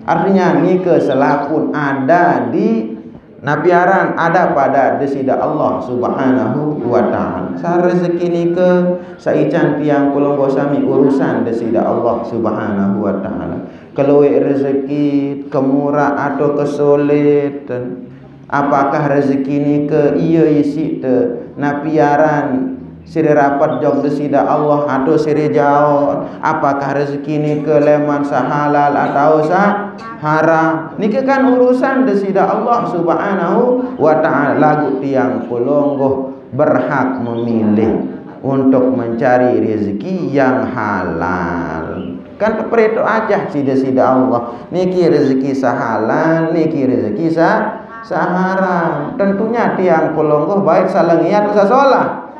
Artinya nike selapun ada di nabi aran ada pada desida Allah Subhanahu wa taala. Sa rezeki nike saican tiang pelonggo sami urusan desida Allah Subhanahu wa taala. Kalau rezeki kemurah atau kesulitan, apakah rezeki ni ke iya isi te napiaran sire rapat jog desida Allah atau sire jauh, apakah rezeki ni ke leman sahalal atau sah haram, ni kan urusan desida Allah Subhanahu wa taala. Lagu tiang pelonggoh berhak memilih untuk mencari rezeki yang halal. Kan peritu aja sida-sida Allah. Niki rezeki sahalal, niki rezeki saharam. Tentunya tiang pelonggoh baik salengiat sasolah.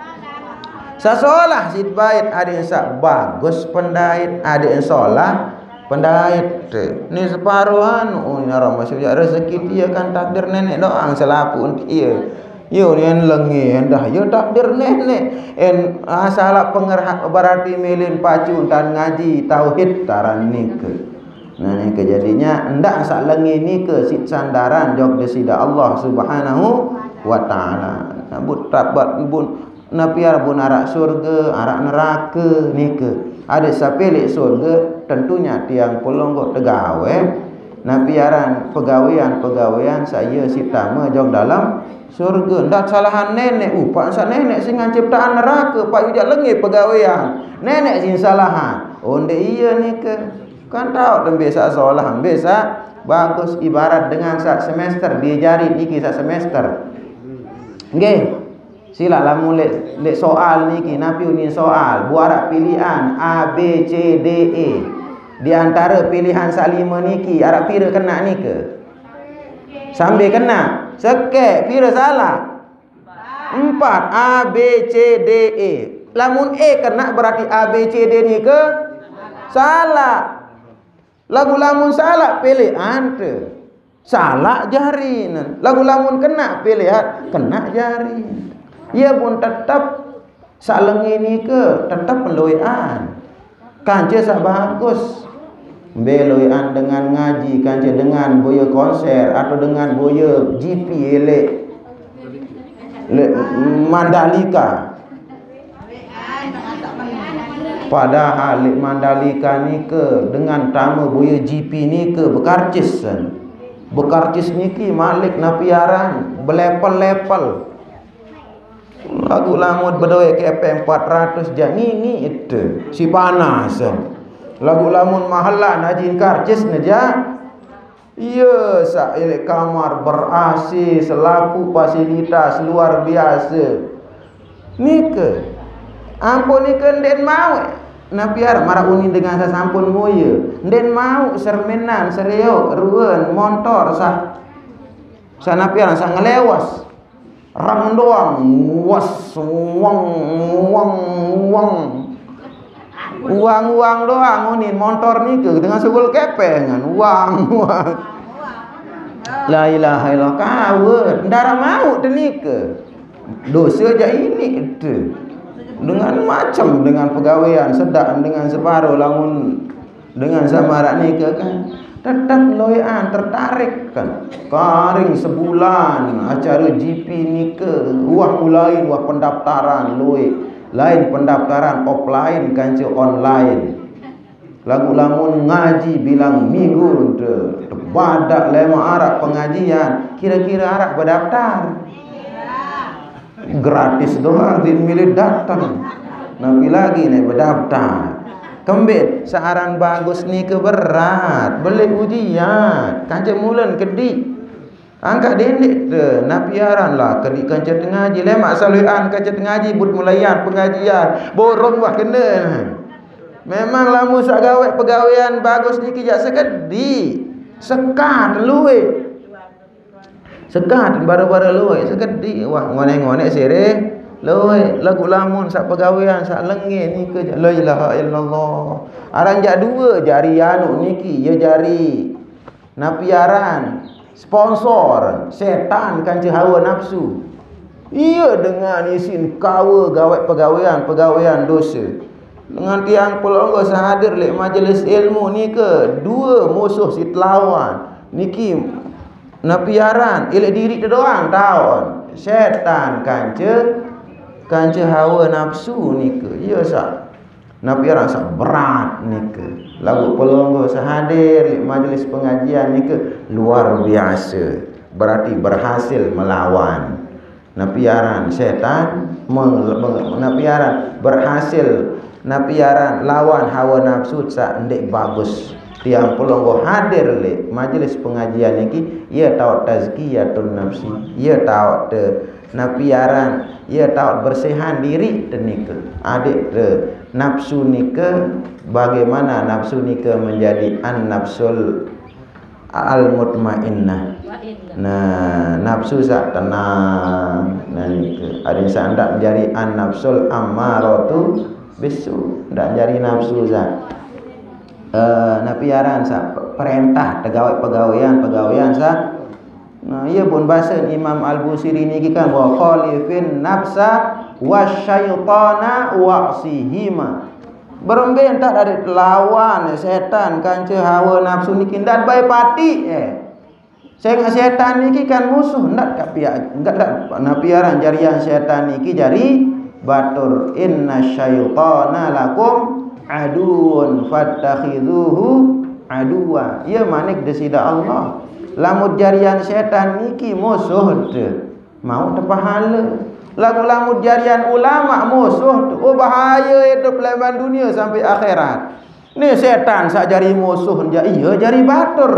Sasolah sid baik ada yang sak bagus pendait, ada yang solah pendait. Ni separuhan nya maksudnya rezeki dia kan takdir nenek doang selapu iya. Yo ni lengi dah yo takdir nenek en salah pengerhak berarti melin pacu dan ngaji tauhid taran nike. Nah ni kejadinya ndak sak lengi nike sit sandaran jog desida Allah Subhanahu wa taala. Nabut tabat bun napiar bun arak surga arak neraka nike. Ada sapelek surga tentunya tiang pelonggo tegawe napiaran pegawaian saya sitama jog dalam surga. Ndak salahan nenek upak sa nenek sing ciptaan neraka pak ujak lengi pegawaian nenek sing salahan onde iya ni ke kan tahu tembe sak solah besa bagus ibarat dengan sak semester diajari niki sak semester nggih sila lamun lek soal niki napi unin soal buarak pilihan A B C D E di antara pilihan sak lima niki arab pira kena nike sambil kena sekek pira salah 4 A B C D E. Lamun E kena berarti A B C D ni ke salah. Lagu lamun salah pilih ante. Salah jari. Lagu lamun kena pilih kena jari. Ia pun tetap salengi ni ke tetap peloian. Kance sak bagus. Beloian dengan ngaji, kance dengan boya konser atau dengan boya GP elek Mandalika. Padahal lek Mandalika ni ke dengan tamu boya GP ni ke bekarcis. Bekarcis ni ki malik napiaran belepel-lepel. Lagu lamun bedoe KP 400 jangi itu si panas. Lagu lamun mahalan haji karcis naja. Iya sak elek kamar ber-AC selaku fasilitas luar biasa. Nike ampun nike den mau napiar marah uni dengan sasampun moye den mau sermenan sereo rueun motor sa napiar sa ngelewas rang doang was uang doang unin motor nike dengan segul kepengan uang la ilaha illallah kawet ndara mau tenike dosa aja ini itu dengan macam dengan pegawaian sedak dengan separuh lamun dengan samarak nike kan tetap loyan tertarik kan karing sebulan acara GP nike wah mulai wah pendaftaran loe lain pendaftaran offline kanci online lagu lamun ngaji bilang minggu badak lema arak pengajian kira-kira arak berdaftar gratis doang din milih datang nabi lagi nih berdaftar kembit searan bagus nih keberat beli ujian kanci mulan kedi angkat dendik tu napiaran lah kedi kanci ngaji lemak saluan kanci ngaji but mulayan pengajian borong wah kena memang lamu sak gawe pegawaian bagus ni kijak sekedi sekat luwe sekat baru-baru luwe sekedi wah ngone-ngone sire luwe lagu lamun sak pegawaian sak lengi ni ke la ilaha illallah aran jak dua jari anu niki ya jari napiaran sponsor setan kanci hawa nafsu iya dengan isin kawa gawe pegawaian dosa dengan tiang pelonggo sahadir lek majlis ilmu ni ke dua musuh si lawan niki napiaran ilek diri tu doang tahu setan kanca hawa nafsu ni ke iya sak napiaran sak berat ni ke lagu pelonggo sahadir lek majlis pengajian ni ke luar biasa berarti berhasil melawan napiaran setan napiaran berhasil napiaran lawan hawa nafsu sak ndek bagus tiang pelonggo hadir le majlis pengajian iki ia tahu tazkiyatun nafsi ia tahu te napiaran ia tahu bersihan diri tenika adik te nafsu nika bagaimana nafsu nika menjadi an-nafsul al-mutmainnah nah nafsu sak tenang nah nika ada sandak menjadi an-nafsul ammaratu bisu ndak jari nafsu zat napiaran sa perintah pegawaian sa nah iya pun bahasa Imam Al-Busiri niki kan wa khalifin nafsa wasyaitana wa'sihima beremben tak ada lawan setan kanca hawa nafsu niki ndak bae pati saya setan niki kan musuh ndak kapiak ndak napiaran jarian setan niki jari batur inna syaitana lakum aduun fattakhidhuhu aduwa ya manik desida Allah lamut jarian setan niki musuh tu mau terpahala lagu lamut jarian ulama musuh tu oh bahaya hidup leban dunia sampai akhirat ni setan sak jari musuh dia iya jari batur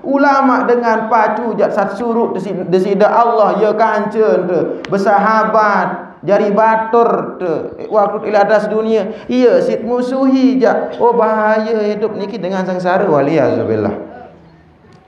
ulama dengan pacu jak sat surut desida Allah ya kancen tu bersahabat jari batur tu waktu iladas dunia iya sit musuhi jak oh bahaya hidup niki dengan sengsara waliyazubillah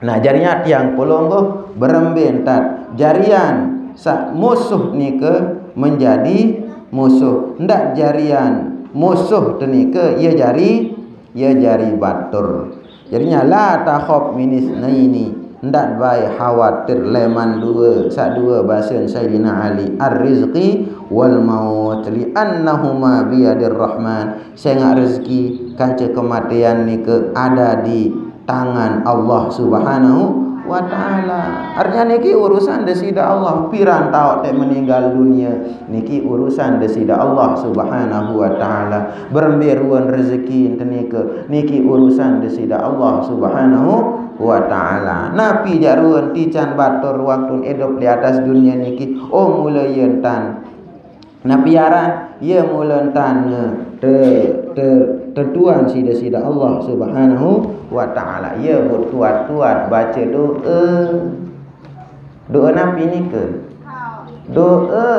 nah jarinya tiang pelonggo beremben tat jarian sak musuh ni ke menjadi musuh. Ndak jarian musuh tenika ia jari batur. Jadinya la takhaf minis naini, ndak baik khawatir leman sak dua bahasa Sayyidina Ali ar-rizqi wal maut li annahuma biyadir rahman. Sehingga rezeki kanca kematian ni ada di tangan Allah Subhanahu wa taala. Artinya niki urusan desida Allah. Pirantau tek meninggal dunia niki urusan desida Allah Subhanahu wa taala. Beremberuan rezeki tenika niki urusan desida Allah Subhanahu wa ta'ala. Nabi jaruan tican batur waktu hidup di atas dunia niki mula yentan nabi aran ia mula entan tertuan sida-sida Allah Subhanahu wa ta'ala. Ia bertuat-tuat baca doa nabi niki, doa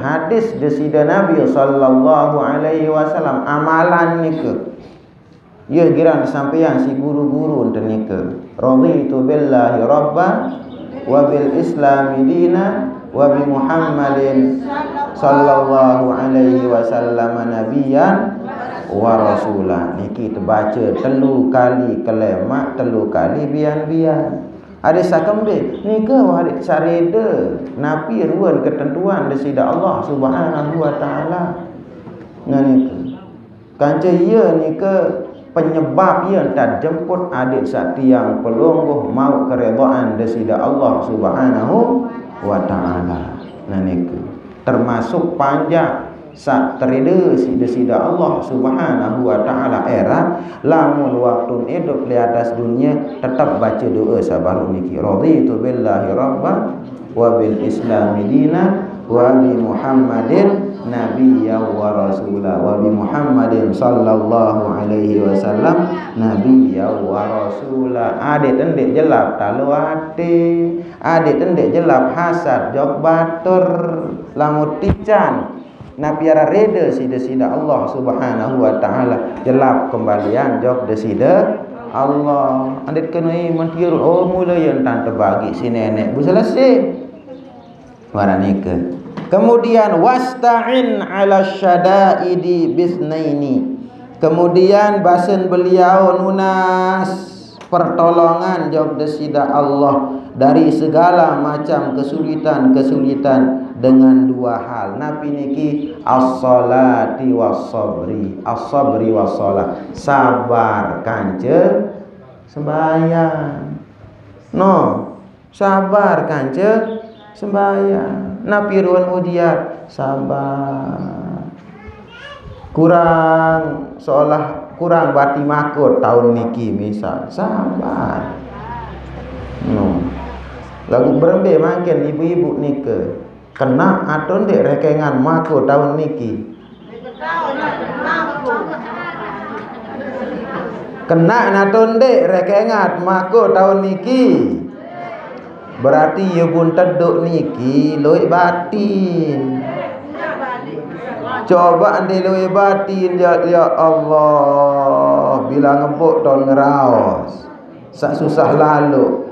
hadis desida Nabi sallallahu alaihi wasallam, amalan niki ya giran sampeyan si guru-guru tenika. Raditu billahi rabba wa bil islami dina wa bi Muhammadin sallallahu alaihi wasallam nabiyan wa rasulah. Niki terbaca 3 kali kalimat, 3 kali bian-bian. Ada sakembe nika wadik sareda napi ruan ketentuan desida Allah Subhanahu wa taala. Nganika kanca ieu nika penyebab ia tak jemput adik sakti yang pelungguh mau keredaan desida Allah Subhanahu wa taala. Naniku termasuk panjang sak terida desida Allah Subhanahu wa taala era lamun waktu hidup di atas dunia tetap baca doa sabaru niki. Raditu billahi rabba wa bil islami dina wa bi Muhammadin nabiyyan wa rasula wa bi Muhammadin sallallahu alaihi wasallam nabiyyan wa rasula. Adik tendek jelap talu ate, adik tendek jelap hasad jok batur lamut tican napiara reda sida-sida Allah Subhanahu wa taala jelap kembalian jok desida Allah. Adik kenai mentir mula yang tante bagi si nenek bu selesai waranika. Kemudian wasta'in 'ala syada'idi bisnaini. Kemudian basen beliau nunas pertolongan jawab desida Allah dari segala macam kesulitan-kesulitan dengan 2 hal. Nabi niki as-salati was-sabri. As-sabri was-salat. Sabar kance sembahyang. No, sabar kance sembahyang. Nabi ruan ujian sabar. Kurang seolah kurang bati makut tahun niki misal sabar. No. Lagu berembe makin ibu-ibu nika kena atau ndek rekengan makut tahun niki. Kena atau ndek rekengan makut tahun niki. Berarti ya pun teduk niki loi batin. Coba ande loi batin ya Allah bila ngebuk ton ngeraos sak susah lalu.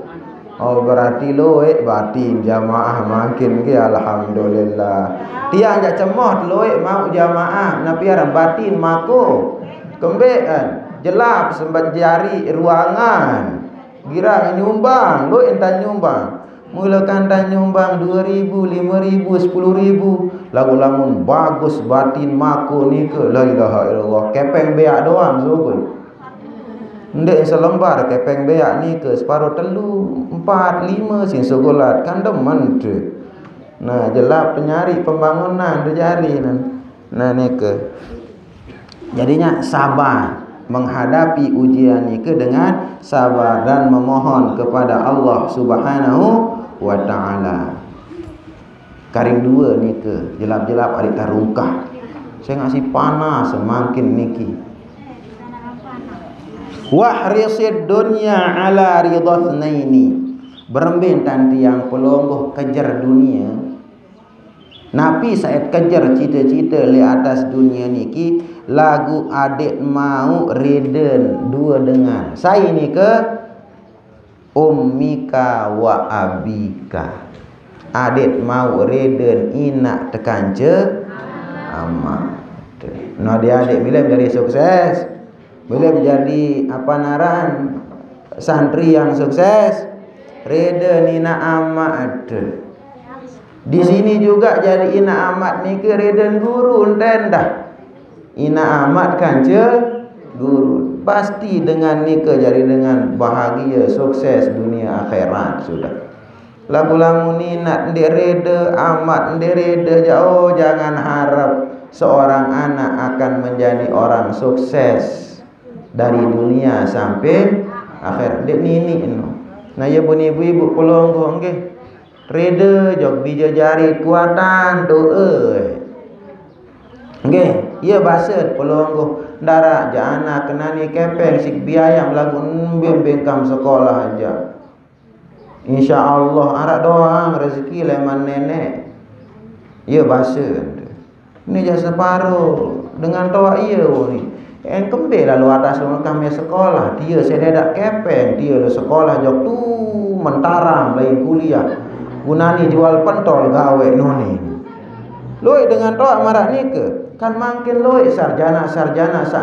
Berarti loi batin jamaah makin ke alhamdulillah. Tiang jak cemoh loi mau jamaah napi arang batin mako kembean jelap sembat jari ruangan girang nyumbang loi entan nyumbang. Mula kandan nyumbang 2.000, 5.000, 10.000. Lagu lamun bagus batin mako ni ke la ilaha illallah. Kepeng beak doang sokul. Ndek selembar kepeng beak ni ke separuh 3, 4, 5 sing sogolat kan demen tu. Nah, jelap penyari pembangunan tu jari nan. Nah ni ke. Jadinya sabar menghadapi ujian ni ke dengan sabar dan memohon kepada Allah Subhanahu wa ta'ala. Karing 2 ni ke jelap-jelap adik tarungkah. Saya ngasih panas semakin niki. Wahrisid dunya ala ridhathnaini. Berembin tanti yang pelonggoh kejar dunia. Nabi saat kejar cita-cita li atas dunia niki lagu adik mau reden 2 dengan. Saya ni ke ummika wa abika. Adik mau reden inak tekan je amat. Nah adik-adik bila menjadi sukses, bila menjadi apa naran santri yang sukses, reda ni nak amat ada. Di sini juga jadi ina amat ni ke reda guru dah. Ina amat kan je guru. Pasti dengan ni ke jadi dengan bahagia, sukses dunia akhirat sudah. Lagu-lagu ni nak ndek reda amat, ndek reda jauh, jangan harap seorang anak akan menjadi orang sukses dari dunia sampai akhir. Dek ni no. Nah ya pun ibu-ibu pelonggo nggih. Reda jog bija jari kuatan tu nggih, ya based pelonggo darak jana kenani kepeng sik biayam lagu bengkam sekolah aja. Insyaallah arak doang rezeki leman nenek. Ya based. Ini jas separuh dengan toa iya ni. En kembe lalu atas kami sekolah, dia sededak kepeng, dia lu sekolah jok tu mentaram lain kuliah. Gunani jual pentol gawe noni. Loi dengan toa marak ni ke? Kan makin loi sarjana sak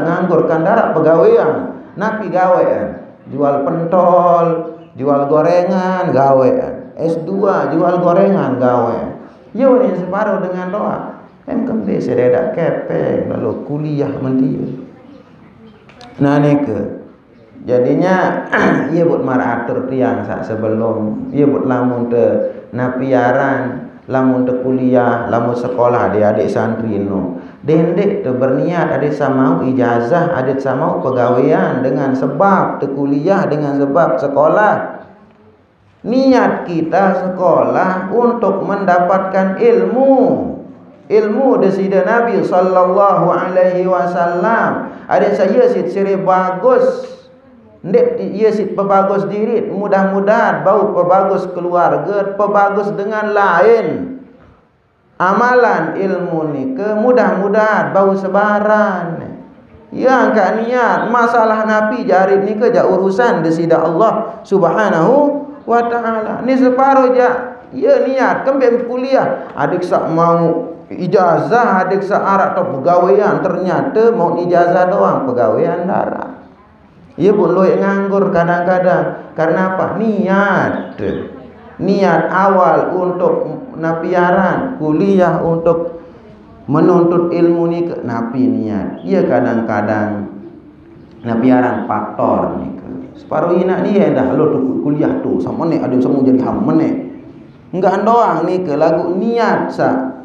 nganggur kan darak pegawaian. Napi gawean, jual pentol, jual gorengan gawean. S2 jual gorengan gawean. Yo ni separuh dengan toa. Em kembe sededak kepeng lalu kuliah mendia. Nah ni ke jadinya ia buat maratur tiang sak sebelum ia buat lamun te napiaran, lamun te kuliah, lamun sekolah adik-adik santri no. Dendek te berniat adik samau ijazah, adik samau pegawaian dengan sebab te kuliah, dengan sebab sekolah. Niat kita sekolah untuk mendapatkan ilmu. Ilmu desida Nabi sallallahu alaihi wasallam. Ada saya sit siri bagus. Ndek ia sit pebagus diri, mudah-mudahan bau pebagus keluarga, pebagus dengan lain. Amalan ilmu ni ke mudah-mudahan bau sebaran. Ya angkat niat masalah Nabi jarit ni ke ja urusan desida Allah Subhanahu wa taala. Ni separuh ja ya niat kembali kuliah. Adik sak mau ijazah, adik searak atau pegawaian, ternyata mau ijazah doang, pegawaian darat. Ia pun loik nganggur kadang-kadang. Karena apa? Niat awal untuk napiaran, kuliah untuk menuntut ilmu ni ke napi niat. Ia kadang-kadang napiaran faktor ni ke. Separuh ina ni dah lo tu kuliah tu sama ni ada semua jadi ham meneh. Enggak doang ni ke lagu niat sa.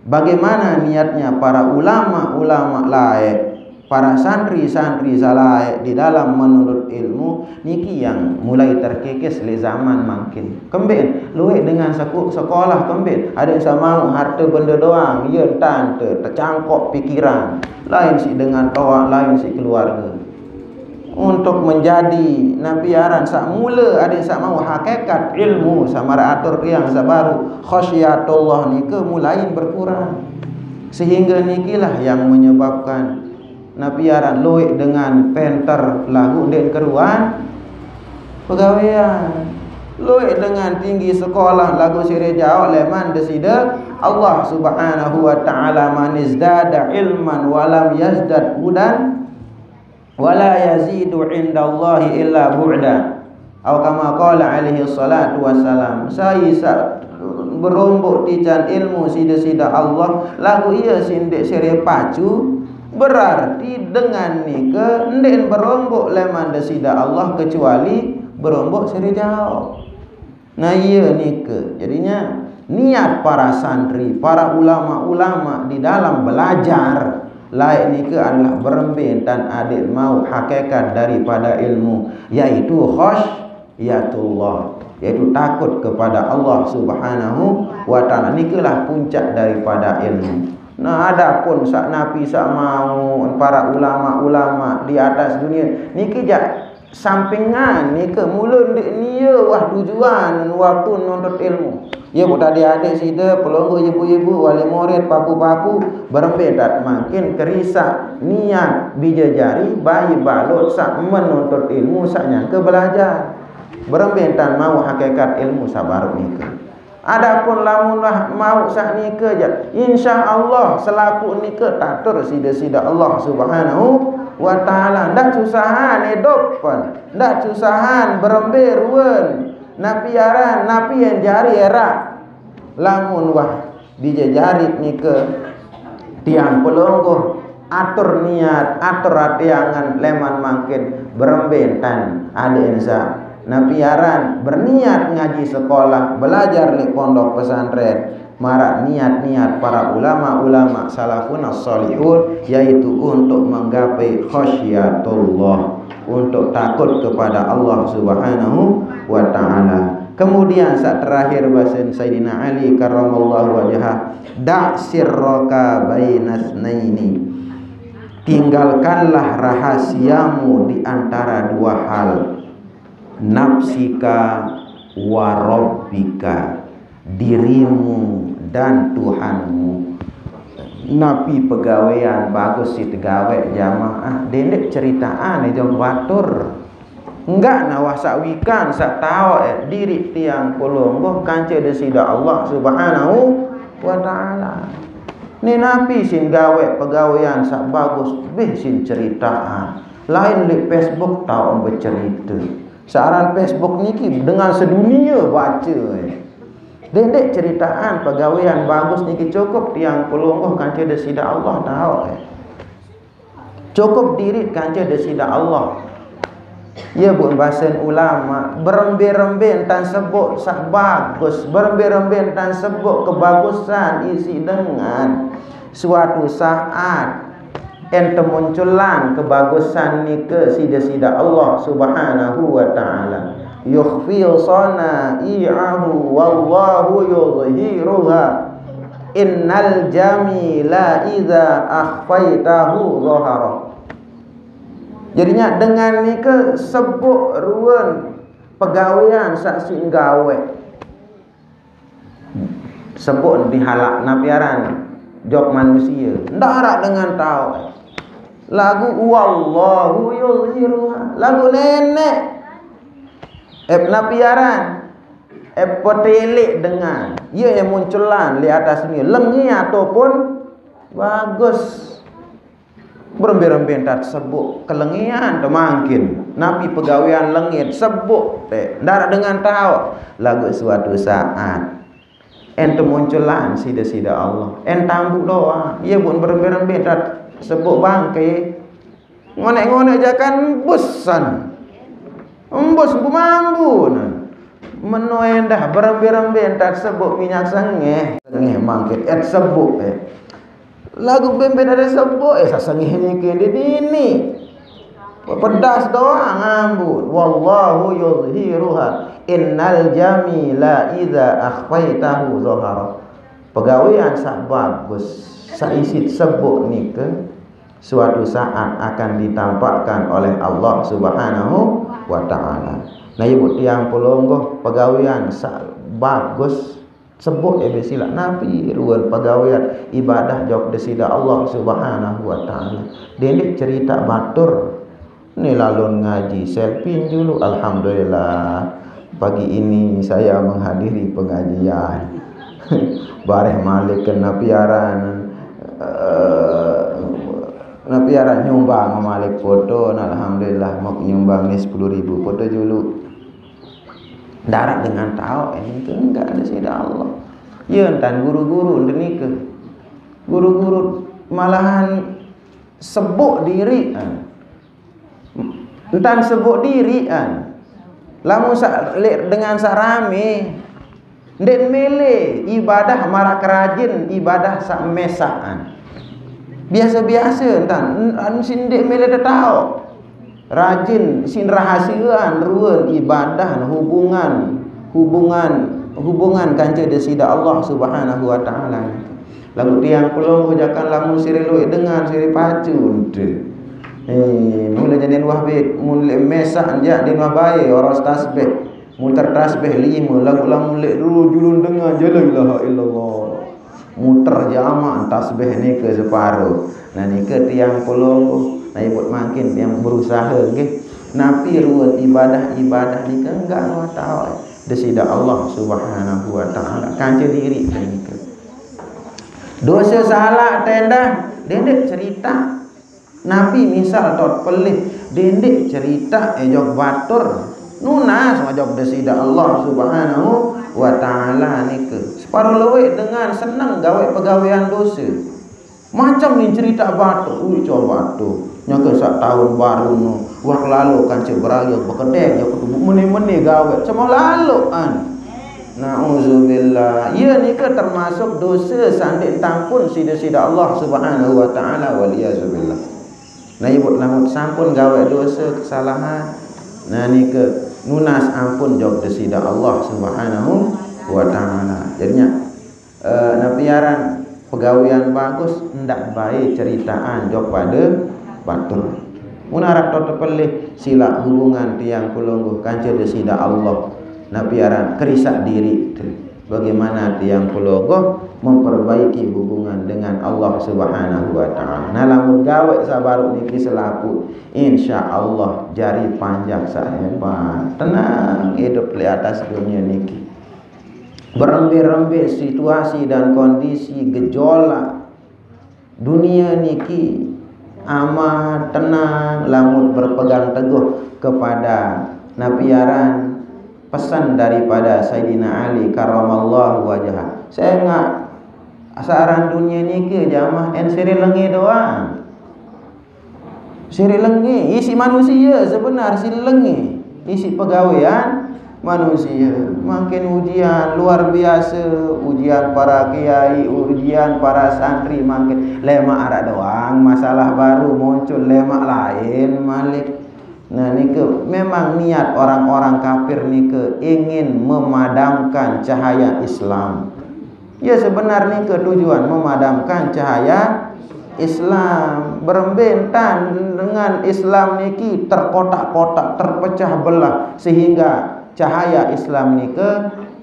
Bagaimana niatnya para ulama-ulama lain, para santri-santri salaik di dalam menuntut ilmu niki yang mulai terkikis le zaman makin. Kembali luwih dengan sekolah kembali ada yang sama harta benda doang, ya tante tercangkok pikiran. Lain si dengan toa, lain si keluarga. Untuk menjadi nabiaran sak mula ada sak mau hakikat ilmu sama atur yang sabaru khasyatullah ni ke mulai berkurang sehingga nikilah yang menyebabkan nabiaran loik dengan penter lagu den keruan pegawaian loik dengan tinggi sekolah lagu sire jauh leman desida Allah Subhanahu wa taala man izdada ilman walam yazdad hudan wala yazidu indallahi illa bu'da atau kama qala alaihi salatu wassalam. Saya berombok tican ilmu sida-sida Allah lagu ia sindek sire pacu berarti dengan ni ke ndek berombok leman desida Allah kecuali berombok sire jauh. Nah iya ni ke jadinya niat para santri, para ulama-ulama di dalam belajar lain ni ke adalah berembin dan adil mau hakikat daripada ilmu yaitu khasyatullah, yaitu takut kepada Allah Subhanahu wa taala. Nikelah puncak daripada ilmu. Nah adapun sak nabi sak mau para ulama-ulama di atas dunia niki jak sampingan ni ke mula dia wah tujuan waktu nuntut ilmu. Ya budak adik sida pelonggo ibu-ibu wali murid papu-papu berempedat makin kerisak niat bija jari bayi balut sak menuntut ilmu saknya ke belajar berempedan mau hakikat ilmu sabar ni ke. Adapun lamun mau sak nikah je, insya-Allah selaku nikah tatur sida-sida Allah Subhanahu wa taala. Ndak susahan hidup pun, ndak susahan beremberuan. Napiaran napi yang jari era. Lamun wah dijajarit nikah tiang pelonggoh atur niat, atur atiangan leman makin berembentan ada insa. Napiaran berniat ngaji sekolah, belajar di pondok pesantren, marak niat-niat para ulama-ulama salafun as-salihun, yaitu untuk menggapai khasyatullah, untuk takut kepada Allah Subhanahu wa taala. Kemudian saat terakhir bahasa Sayyidina Ali karramallahu wajhah, da' sirraka bainasnaini, tinggalkanlah rahasiamu di antara dua hal, nafsika wa rabbika, dirimu dan Tuhanmu. Napi pegawaian bagus si tegawai jamaah dendek ceritaan jong batur enggak nawah sakwikan sak tau diri tiang polonggoh kanca desida Allah Subhanahu wa taala. Ni napi sin gawe pegawaian sak bagus beh sin ceritaan lain di Facebook tau bercerita. Saran Facebook niki dengan sedunia baca. Dendek ceritaan pegawaian bagus niki cukup tiang pelungguh kanca desida Allah tahu. Cukup diri kanca desida Allah. Ya bukan bahasa ulama berembe-rembe tan sebut sak bagus, berembe-rembe tan sebut kebagusan isi dengan suatu saat ente munculan kebagusan ni ke sida-sida Allah Subhanahu wa taala. Yukhfi sana'i'ahu wallahu yuzhiruha. Innal jamila idza akhfaitahu zahara. Jadinya dengan ni ke sebut ruan pegawaian sak sin gawe. Sebut dihalak napiaran jok manusia. Ndak harap dengan tahu. Lagu wallahu yuzhiruha, lagu nenek napiaran potelik dengan ia yang munculan di atas ni lengi ataupun bagus berembe-rembe tak sebut kelengian temangkin napi pegawaian lengit sebut ndak dengan tahu lagu suatu saat ente munculan sida-sida Allah entambuk doa ia pun berembe-rembe tak sebut bangke ngonek-ngonek jakan busan embus mambu menu endah berembe-rembe tak sebut minyak sengeh mangkit sebut lagu bembe ada sebut sasengeh ni ke dini pedas doang ngambut wallahu yuzhiruha innal jamila idza akhfaitahu zahara. Pegawaian sak bagus saisit sebut ni ke suatu saat akan ditampakkan oleh Allah Subhanahu wa taala. Nah ibu tiang pelonggoh pegawaian sak bagus sebut besila napi ruan pegawaian ibadah jok desida Allah Subhanahu wa taala. Dendek cerita batur ni lalun ngaji selfie dulu alhamdulillah pagi ini saya menghadiri pengajian bareh malik ke napiaran napiaran nyumbang malik foto alhamdulillah mau nyumbang ni 10.000 foto dulu darat dengan tahu itu enggak ada sida Allah ya entan guru-guru ni ke guru-guru malahan sebut diri entan sebut diri lamun dengan sarame ndek mele ibadah marah kerajin ibadah sak mesaan biasa-biasa entan sin ndek mele dah tahu rajin sin rahasiaan ruan ibadah hubungan kanca desida Allah Subhanahu wa taala. Lagu tiang pelong hujakan lamun sirelu dengan siri pacu mula jadi wahbit mula mesak anja di wabai oros tasbih muter tasbih 5 lagu lek dulu julun dengan la ilaha illallah muter jamaah tasbih ni ke separuh. Nah ni ke tiang pelong nah ibu makin yang berusaha nggih napi ruwet ibadah ni ke enggak tahu desida Allah Subhanahu wa taala kanca diri nika. Dosa salah tenda dendek cerita Nabi misal tot pelih dendek cerita ejok batur nunas majok desida Allah Subhanahu wa taala nika. Separuh lewe dengan senang gawe pegawaian dosa. Macam ni cerita batu, coba tu. Nyaka sak tahun baru no, wak lalu kan beraya bekedek ya kutu meni-meni gawe. Cuma lalu an. Nauzubillah. Ia ni ke termasuk dosa sandik tampun sida-sida Allah Subhanahu wa taala waliyazubillah. Nah ibu lamut sampun gawe dosa kesalahan. Nah ni ke nunas ampun jog desida Allah Subhanahu wa taala. Jadinya napiaran pegawaian bagus ndak baik ceritaan jog pada batur. Munarak tot pelih sila hubungan tiang kulungguh kanca desida Allah. Napiaran kerisak diri bagaimana tiang kulungguh memperbaiki hubungan dengan Allah Subhanahu wa taala. Nah lamun gawe sabaru niki selaku insyaallah jari panjang sahebat. Tenang hidup di atas dunia niki. Berembik-rembik situasi dan kondisi gejolak dunia niki amat tenang lamun berpegang teguh kepada napiaran pesan daripada Sayyidina Ali karramallahu wajhah. Saya enggak asaran dunia niki jamaah en siri lengi doang. Siri lengi isi manusia sebenar siri lengi isi pegawaian manusia. Makin ujian luar biasa, ujian para kiai, ujian para santri makin lemak arah doang, masalah baru muncul lemak lain malik. Nah nike memang niat orang-orang kafir nike ingin memadamkan cahaya Islam. Ya sebenarnya nike tujuan memadamkan cahaya Islam, berembentan dengan Islam niki terkotak-kotak, terpecah belah sehingga cahaya Islam ni ke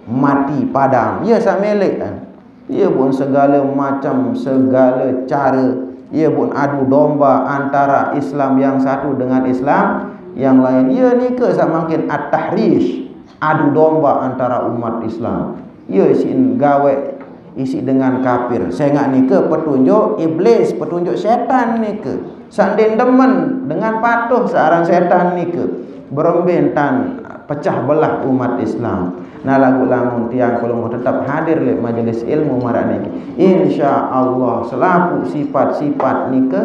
mati padam. Ya samelek kan. Ia pun segala macam, segala cara. Ia pun adu domba antara Islam yang satu dengan Islam yang lain. Ia ni ke semakin at-tahrish, adu domba antara umat Islam. Ia isi gawe isi dengan kafir. Saya ingat ni ke petunjuk iblis, petunjuk setan ni ke. Sandin demen dengan patuh searang setan ni ke. Berembentan pecah belah umat Islam. Nah lagu lamun tiang kulung tetap hadir le majelis ilmu marak niki. Insyaallah selaku sifat-sifat nike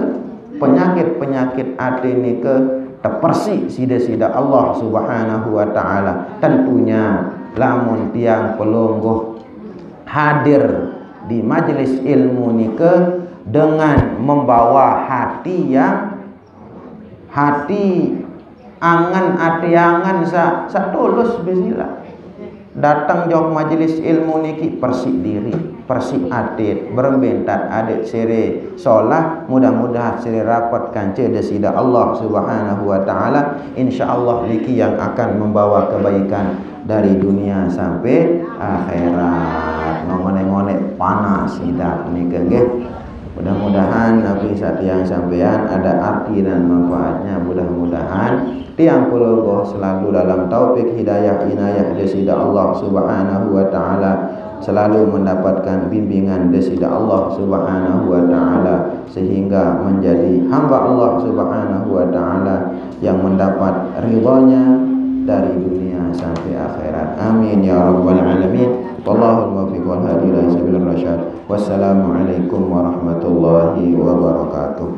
penyakit-penyakit ati nike terpersih sida-sida Allah Subhanahu wa taala. Tentunya lamun tiang pelungguh hadir di majelis ilmu nike dengan membawa hati yang angan ati angan sa tulus bismillah datang jauh majelis ilmu niki persik diri persik atit berembentat adik sire solah mudah-mudahan sire rapat kanca desida Allah Subhanahu wa taala insyaallah niki yang akan membawa kebaikan dari dunia sampai akhirat. Ngone-ngone panas hidup niki nggih. Mudah-mudahan Nabi Satiang sampean ada arti dan manfaatnya. Mudah-mudahan tiang kulungguh selalu dalam taufik hidayah inayah desida Allah Subhanahu wa taala, selalu mendapatkan bimbingan desida Allah Subhanahu wa taala sehingga menjadi hamba Allah Subhanahu wa taala yang mendapat ridhanya dari dunia sampai akhirat. Amin ya rabbal alamin. Wallahul muwaffiq wal hadi ila sabilir rasyad. Wassalamualaikum warahmatullahi wabarakatuh.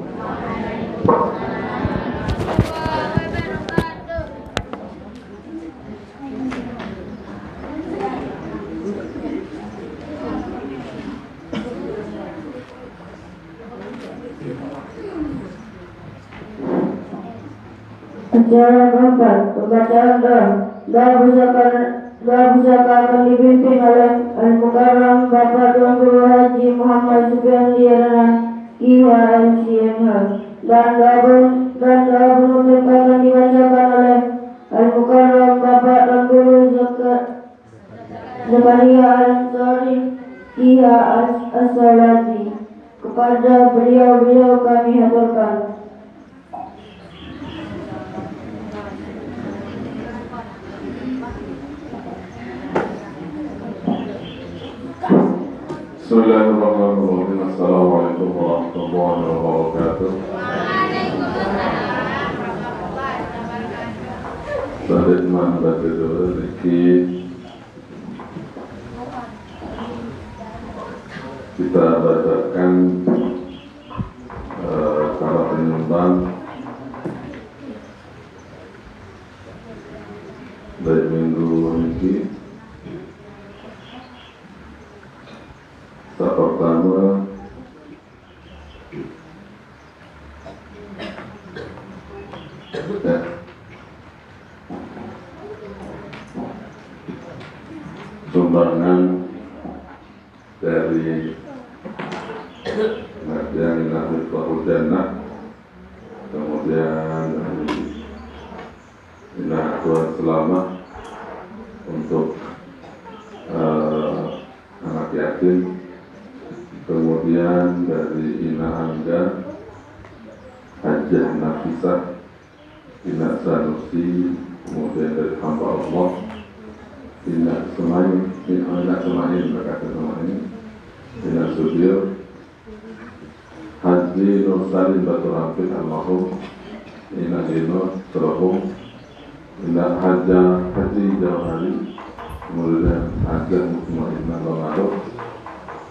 Acara keempat, pembacaan doa. Doa pusaka akan dipimpin oleh Al-Mukarram Bapak Tuan Guru Haji Muhammad Sufiandi Adanan IHMCMH, dan doa penutup akan dibacakan oleh Al-Mukarram Bapak Tuan Guru Zakaria Al-Ansari IHA As-Salati. Kepada beliau kami haturkan. Bismillahirrahmanirrahim. Assalamualaikum warahmatullahi wabarakatuh. Sahabat baca doa sedikit. Kita bacakan para penyumbang dari minggu ini. Pertama, sumbangan dari Nahdien Nahdatul Jannah, kemudian dari Nahdlatul Selamat untuk anak yatim, kemudian dari Ina Angga, Hajah Nafisah, Ina Sanusi, kemudian dari hamba Allah, Ina Semaim, Ina Sudir, Haji Nur Salim Batul Hafid Almarhum, Ina Dino Terhum, Ina Haji Jawahari, kemudian Hajah Mutmainah Lamaruf,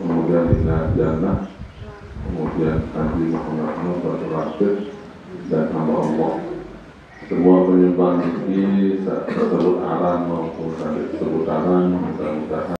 kemudian Ina Jannah, kemudian Haji Muhammad Nur Batul Hafid, dan hamba Allah. Semua penyumbang ini tersebut aran maupun sebut aran, mudah-mudahan